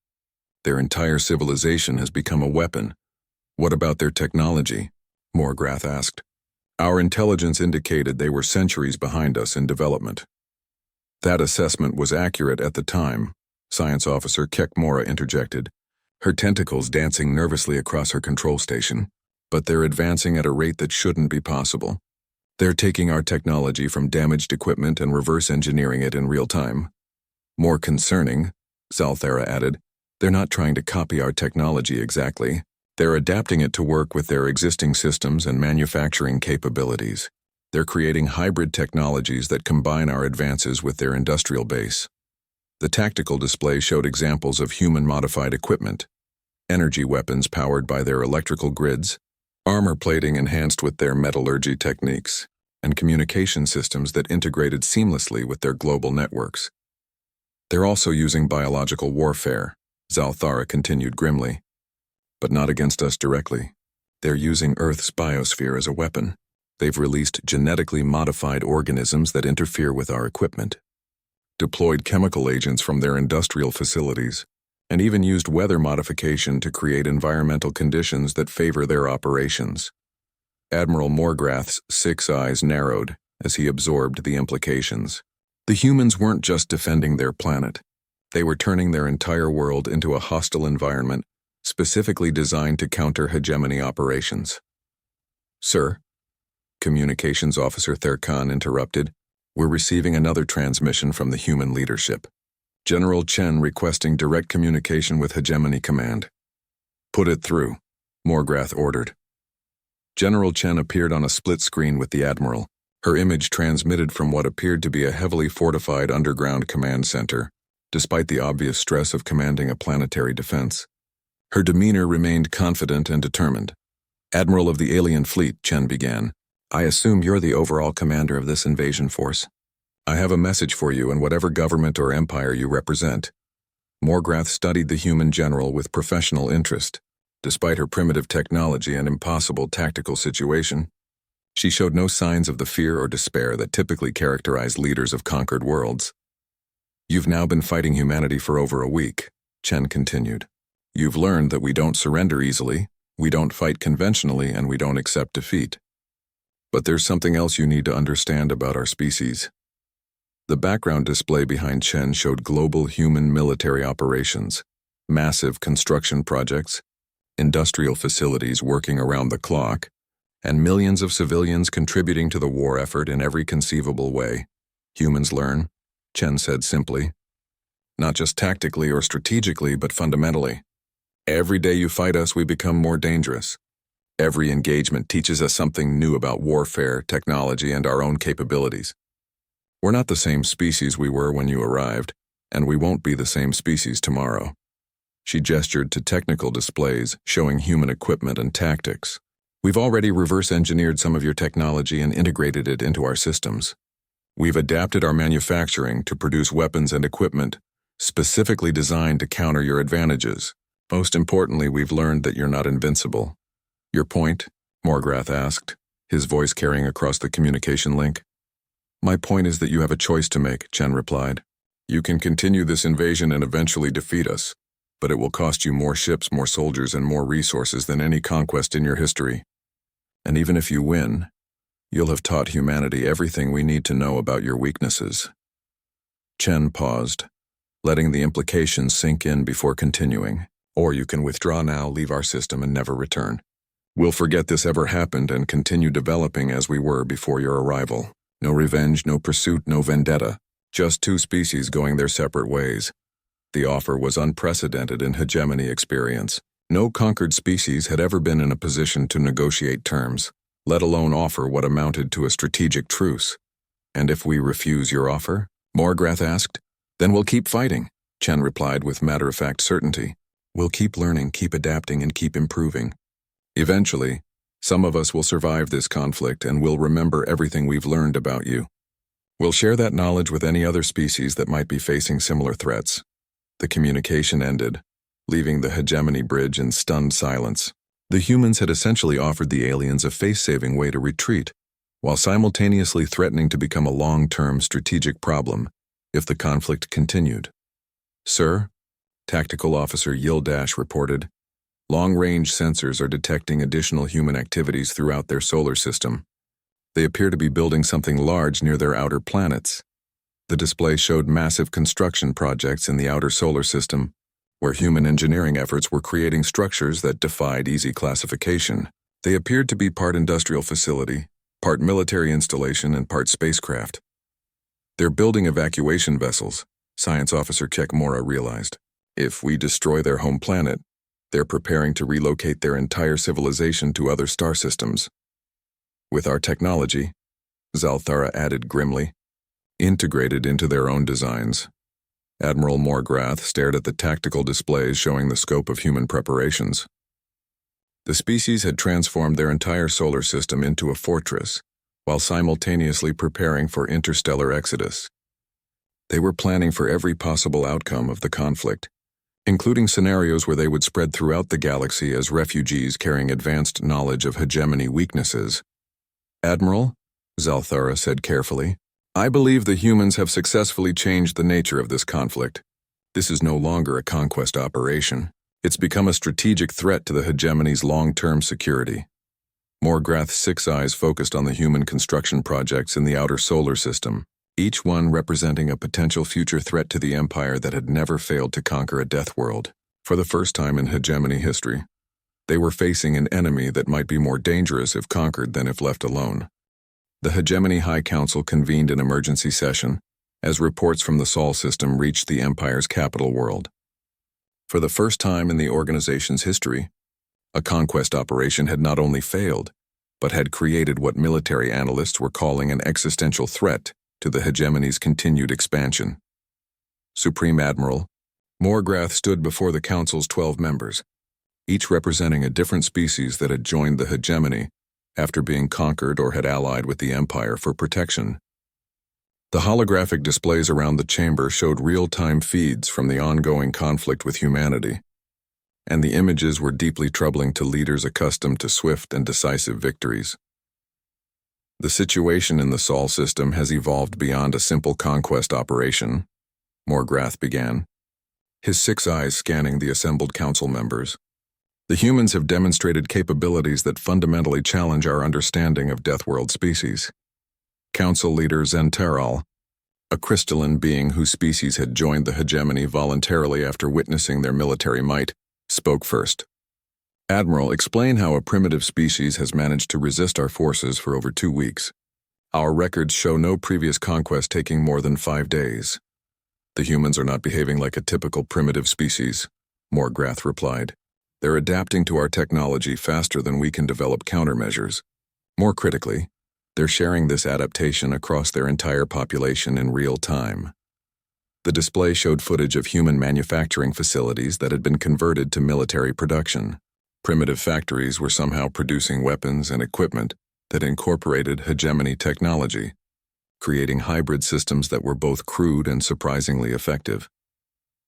Speaker 1: Their entire civilization has become a weapon. What about their technology? Morgrath asked. Our intelligence indicated they were centuries behind us in development. That assessment was accurate at the time, Science Officer Kekmora interjected, her tentacles dancing nervously across her control station. But they're advancing at a rate that shouldn't be possible. They're taking our technology from damaged equipment and reverse engineering it in real time. More concerning, Zalthara added, they're not trying to copy our technology exactly. They're adapting it to work with their existing systems and manufacturing capabilities. They're creating hybrid technologies that combine our advances with their industrial base. The tactical display showed examples of human-modified equipment, energy weapons powered by their electrical grids, armor plating enhanced with their metallurgy techniques, and communication systems that integrated seamlessly with their global networks. They're also using biological warfare, Zalthara continued grimly. But not against us directly. They're using Earth's biosphere as a weapon. They've released genetically modified organisms that interfere with our equipment, deployed chemical agents from their industrial facilities, and even used weather modification to create environmental conditions that favor their operations. Admiral Morgrath's 6 eyes narrowed as he absorbed the implications. The humans weren't just defending their planet. They were turning their entire world into a hostile environment specifically designed to counter hegemony operations. Sir, Communications Officer Therkan interrupted, we're receiving another transmission from the human leadership. General Chen requesting direct communication with Hegemony Command. Put it through, Morgrath ordered. General Chen appeared on a split screen with the Admiral, her image transmitted from what appeared to be a heavily fortified underground command center, despite the obvious stress of commanding a planetary defense. Her demeanor remained confident and determined. Admiral of the alien fleet, Chen began, I assume you're the overall commander of this invasion force. I have a message for you and whatever government or empire you represent. Morgrath studied the human general with professional interest. Despite her primitive technology and impossible tactical situation, she showed no signs of the fear or despair that typically characterize leaders of conquered worlds. You've now been fighting humanity for over a week, Chen continued. You've learned that we don't surrender easily, We don't fight conventionally and we don't accept defeat. But there's something else you need to understand about our species. The background display behind Chen showed global human military operations, massive construction projects, industrial facilities working around the clock, and millions of civilians contributing to the war effort in every conceivable way. Humans learn, Chen said simply. Not just tactically or strategically, but fundamentally. Every day you fight us, we become more dangerous. Every engagement teaches us something new about warfare, technology, and our own capabilities. We're not the same species we were when you arrived, and we won't be the same species tomorrow. She gestured to technical displays showing human equipment and tactics. We've already reverse-engineered some of your technology and integrated it into our systems. We've adapted our manufacturing to produce weapons and equipment specifically designed to counter your advantages. Most importantly, we've learned that you're not invincible. Your point? Morgrath asked, his voice carrying across the communication link. My point is that you have a choice to make, Chen replied. You can continue this invasion and eventually defeat us, but it will cost you more ships, more soldiers, and more resources than any conquest in your history. And even if you win, you'll have taught humanity everything we need to know about your weaknesses. Chen paused, letting the implications sink in before continuing. Or you can withdraw now, leave our system, and never return. We'll forget this ever happened and continue developing as we were before your arrival. No revenge, no pursuit, no vendetta. Just two species going their separate ways. The offer was unprecedented in hegemony experience. No conquered species had ever been in a position to negotiate terms, let alone offer what amounted to a strategic truce. And if we refuse your offer? Morgrath asked. Then we'll keep fighting, Chen replied with matter-of-fact certainty. We'll keep learning, keep adapting, and keep improving. Eventually, some of us will survive this conflict and will remember everything we've learned about you. We'll share that knowledge with any other species that might be facing similar threats. The communication ended, leaving the hegemony bridge in stunned silence. The humans had essentially offered the aliens a face-saving way to retreat, while simultaneously threatening to become a long-term strategic problem if the conflict continued. Sir, Tactical Officer Yildash reported, long-range sensors are detecting additional human activities throughout their solar system. They appear to be building something large near their outer planets. The display showed massive construction projects in the outer solar system, where human engineering efforts were creating structures that defied easy classification. They appeared to be part industrial facility, part military installation, and part spacecraft. They're building evacuation vessels, Science Officer Kekmora realized. If we destroy their home planet, they're preparing to relocate their entire civilization to other star systems. With our technology, Zalthara added grimly, integrated into their own designs. Admiral Morgrath stared at the tactical displays showing the scope of human preparations. The species had transformed their entire solar system into a fortress, while simultaneously preparing for interstellar exodus. They were planning for every possible outcome of the conflict, including scenarios where they would spread throughout the galaxy as refugees carrying advanced knowledge of hegemony weaknesses. Admiral, Zalthara said carefully, I believe the humans have successfully changed the nature of this conflict. This is no longer a conquest operation. It's become a strategic threat to the hegemony's long-term security. Morgrath's six eyes focused on the human construction projects in the outer solar system, each one representing a potential future threat to the empire that had never failed to conquer a Deathworld. For the first time in hegemony history, they were facing an enemy that might be more dangerous if conquered than if left alone. The Hegemony High Council convened an emergency session as reports from the Sol system reached the Empire's capital world. For the first time in the organization's history, a conquest operation had not only failed, but had created what military analysts were calling an existential threat to the hegemony's continued expansion. Supreme Admiral Morgrath stood before the Council's 12 members, each representing a different species that had joined the hegemony after being conquered or had allied with the Empire for protection. The holographic displays around the chamber showed real-time feeds from the ongoing conflict with humanity, and the images were deeply troubling to leaders accustomed to swift and decisive victories. The situation in the Sol system has evolved beyond a simple conquest operation, Morgrath began, his six eyes scanning the assembled council members. The humans have demonstrated capabilities that fundamentally challenge our understanding of Deathworld species. Council leader Zenteral, a crystalline being whose species had joined the hegemony voluntarily after witnessing their military might, spoke first. Admiral, explain how a primitive species has managed to resist our forces for over 2 weeks. Our records show no previous conquest taking more than 5 days. The humans are not behaving like a typical primitive species, Morgrath replied. They're adapting to our technology faster than we can develop countermeasures. More critically, they're sharing this adaptation across their entire population in real time. The display showed footage of human manufacturing facilities that had been converted to military production. Primitive factories were somehow producing weapons and equipment that incorporated hegemony technology, creating hybrid systems that were both crude and surprisingly effective.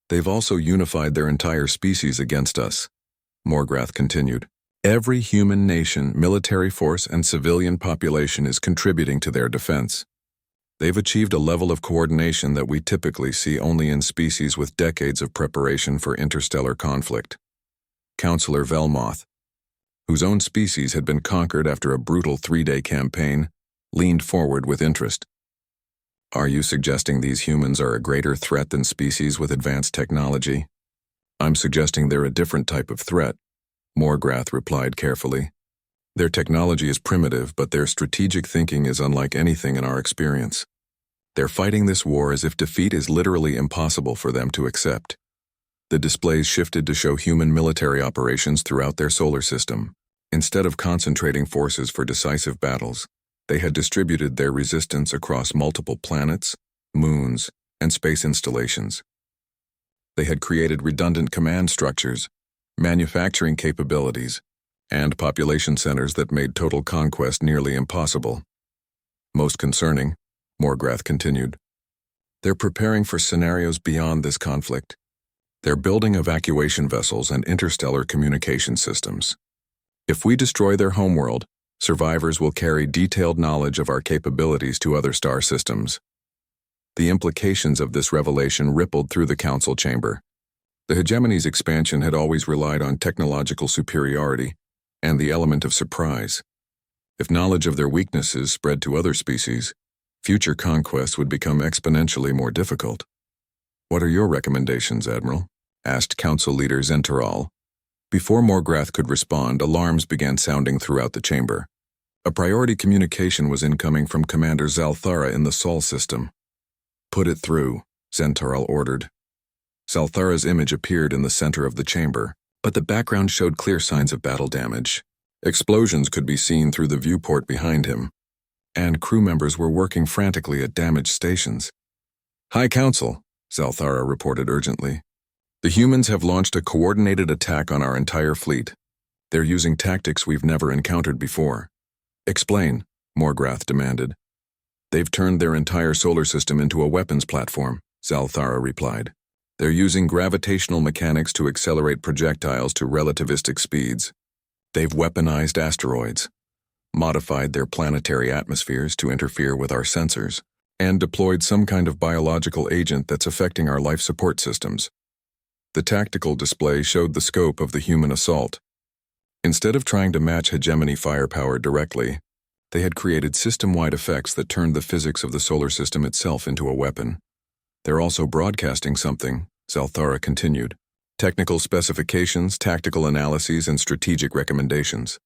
Speaker 1: They've also unified their entire species against us, Morgrath continued. Every human nation, military force, and civilian population is contributing to their defense. They've achieved a level of coordination that we typically see only in species with decades of preparation for interstellar conflict. Counselor Velmoth, whose own species had been conquered after a brutal 3-day campaign, leaned forward with interest. Are you suggesting these humans are a greater threat than species with advanced technology? I'm suggesting they're a different type of threat, Morgrath replied carefully. Their technology is primitive, but their strategic thinking is unlike anything in our experience. They're fighting this war as if defeat is literally impossible for them to accept. The displays shifted to show human military operations throughout their solar system. Instead of concentrating forces for decisive battles, they had distributed their resistance across multiple planets, moons, and space installations. They had created redundant command structures, manufacturing capabilities, and population centers that made total conquest nearly impossible. Most concerning, Morgrath continued, they're preparing for scenarios beyond this conflict. They're building evacuation vessels and interstellar communication systems. If we destroy their homeworld, survivors will carry detailed knowledge of our capabilities to other star systems. The implications of this revelation rippled through the council chamber. The hegemony's expansion had always relied on technological superiority and the element of surprise. If knowledge of their weaknesses spread to other species, future conquests would become exponentially more difficult. What are your recommendations, Admiral? Asked Council Leader Zenteral. Before Morgrath could respond, alarms began sounding throughout the chamber. A priority communication was incoming from Commander Zalthara in the Sol system. Put it through, Zenteral ordered. Zalthara's image appeared in the center of the chamber, but the background showed clear signs of battle damage. Explosions could be seen through the viewport behind him, and crew members were working frantically at damaged stations. High Council, Zalthara reported urgently. The humans have launched a coordinated attack on our entire fleet. They're using tactics we've never encountered before. Explain, Morgrath demanded. They've turned their entire solar system into a weapons platform, Zalthara replied. They're using gravitational mechanics to accelerate projectiles to relativistic speeds. They've weaponized asteroids, modified their planetary atmospheres to interfere with our sensors, and deployed some kind of biological agent that's affecting our life support systems. The tactical display showed the scope of the human assault. Instead of trying to match hegemony firepower directly, they had created system-wide effects that turned the physics of the solar system itself into a weapon. They're also broadcasting something, Zalthara continued. Technical specifications, tactical analyses, and strategic recommendations.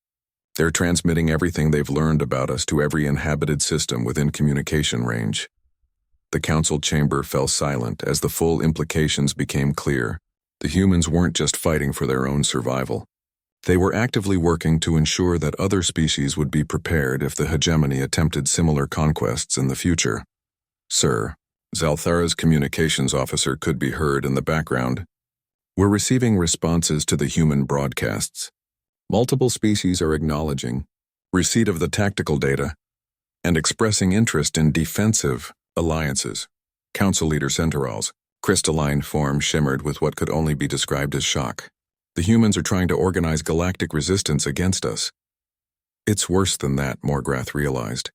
Speaker 1: They're transmitting everything they've learned about us to every inhabited system within communication range. The council chamber fell silent as the full implications became clear. The humans weren't just fighting for their own survival. They were actively working to ensure that other species would be prepared if the hegemony attempted similar conquests in the future. Sir, Zalthara's communications officer could be heard in the background. We're receiving responses to the human broadcasts. Multiple species are acknowledging receipt of the tactical data and expressing interest in defensive alliances. Council Leader Zenteral's crystalline form shimmered with what could only be described as shock. The humans are trying to organize galactic resistance against us. It's worse than that, Morgrath realized.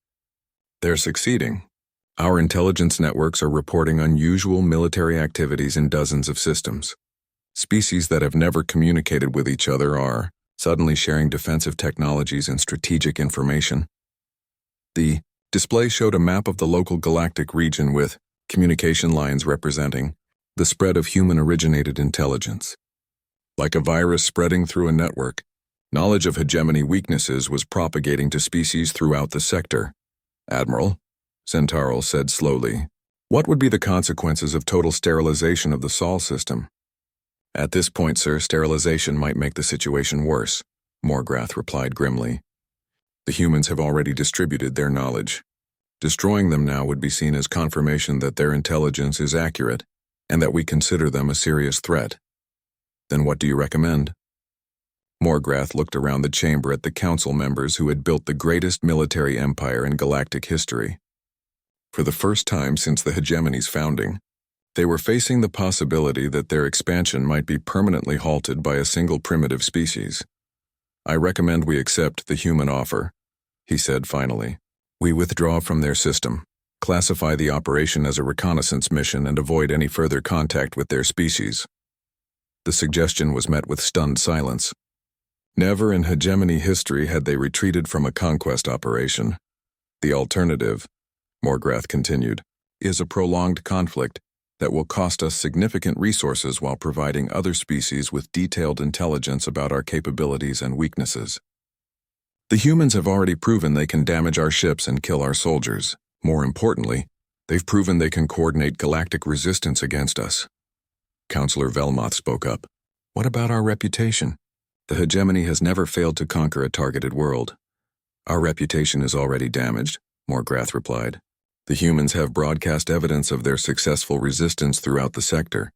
Speaker 1: They're succeeding. Our intelligence networks are reporting unusual military activities in dozens of systems. Species that have never communicated with each other are suddenly sharing defensive technologies and strategic information. The display showed a map of the local galactic region with communication lines representing the spread of human-originated intelligence. Like a virus spreading through a network, knowledge of hegemony weaknesses was propagating to species throughout the sector. Admiral, Centaurus said slowly, what would be the consequences of total sterilization of the Sol system? At this point, sir, sterilization might make the situation worse, Morgrath replied grimly. The humans have already distributed their knowledge. Destroying them now would be seen as confirmation that their intelligence is accurate and that we consider them a serious threat. Then what do you recommend? Morgrath looked around the chamber at the council members who had built the greatest military empire in galactic history. For the first time since the hegemony's founding, they were facing the possibility that their expansion might be permanently halted by a single primitive species. I recommend we accept the human offer, he said finally. We withdraw from their system, classify the operation as a reconnaissance mission, and avoid any further contact with their species. The suggestion was met with stunned silence. Never in hegemony history had they retreated from a conquest operation. The alternative, Morgrath continued, is a prolonged conflict that will cost us significant resources while providing other species with detailed intelligence about our capabilities and weaknesses. The humans have already proven they can damage our ships and kill our soldiers. More importantly, they've proven they can coordinate galactic resistance against us. Counselor Velmoth spoke up. What about our reputation? The hegemony has never failed to conquer a targeted world. Our reputation is already damaged, Morgrath replied. The humans have broadcast evidence of their successful resistance throughout the sector.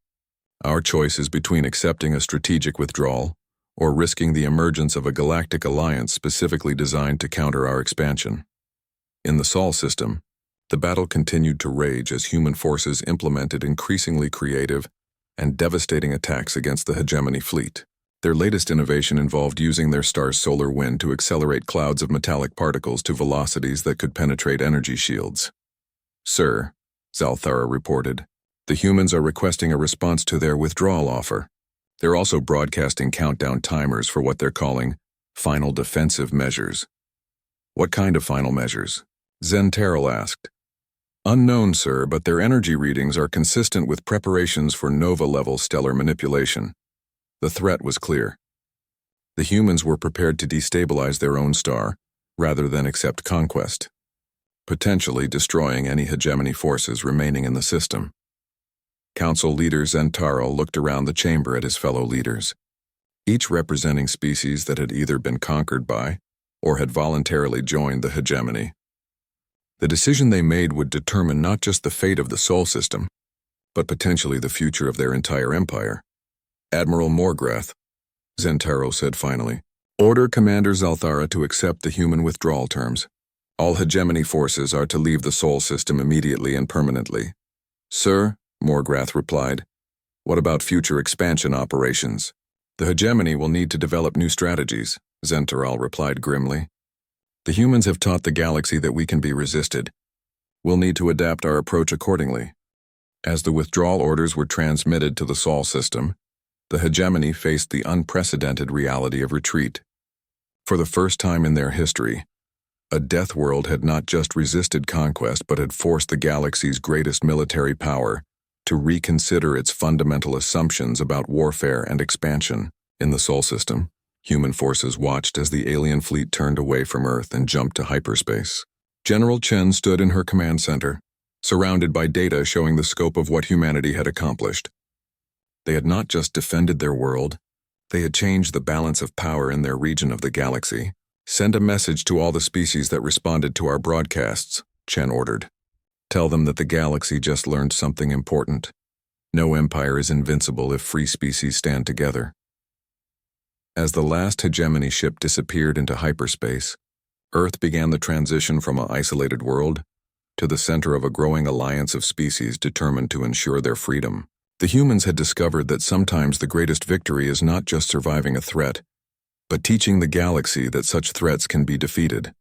Speaker 1: Our choice is between accepting a strategic withdrawal or risking the emergence of a galactic alliance specifically designed to counter our expansion. In the Sol system, the battle continued to rage as human forces implemented increasingly creative and devastating attacks against the hegemony fleet. Their latest innovation involved using their star's solar wind to accelerate clouds of metallic particles to velocities that could penetrate energy shields. Sir, Zalthara reported, the humans are requesting a response to their withdrawal offer. They're also broadcasting countdown timers for what they're calling final defensive measures. What kind of final measures? Zenteril asked. Unknown, sir, but their energy readings are consistent with preparations for Nova-level stellar manipulation. The threat was clear. The humans were prepared to destabilize their own star, rather than accept conquest, potentially destroying any hegemony forces remaining in the system. Council leader Zentaro looked around the chamber at his fellow leaders, each representing species that had either been conquered by or had voluntarily joined the hegemony. The decision they made would determine not just the fate of the Sol system, but potentially the future of their entire empire. Admiral Morgrath, Zentaro said finally, order Commander Zalthara to accept the human withdrawal terms. All hegemony forces are to leave the Sol system immediately and permanently. Sir, Morgrath replied, what about future expansion operations? The hegemony will need to develop new strategies, Zentaral replied grimly. The humans have taught the galaxy that we can be resisted. We'll need to adapt our approach accordingly. As the withdrawal orders were transmitted to the Sol system, the hegemony faced the unprecedented reality of retreat. For the first time in their history, a Deathworld had not just resisted conquest but had forced the galaxy's greatest military power to reconsider its fundamental assumptions about warfare and expansion. In the Sol system, human forces watched as the alien fleet turned away from Earth and jumped to hyperspace. General Chen stood in her command center, surrounded by data showing the scope of what humanity had accomplished. They had not just defended their world, they had changed the balance of power in their region of the galaxy. Send a message to all the species that responded to our broadcasts, Chen ordered. Tell them that the galaxy just learned something important. No empire is invincible if free species stand together. As the last hegemony ship disappeared into hyperspace, Earth began the transition from an isolated world to the center of a growing alliance of species determined to ensure their freedom. The humans had discovered that sometimes the greatest victory is not just surviving a threat, but teaching the galaxy that such threats can be defeated.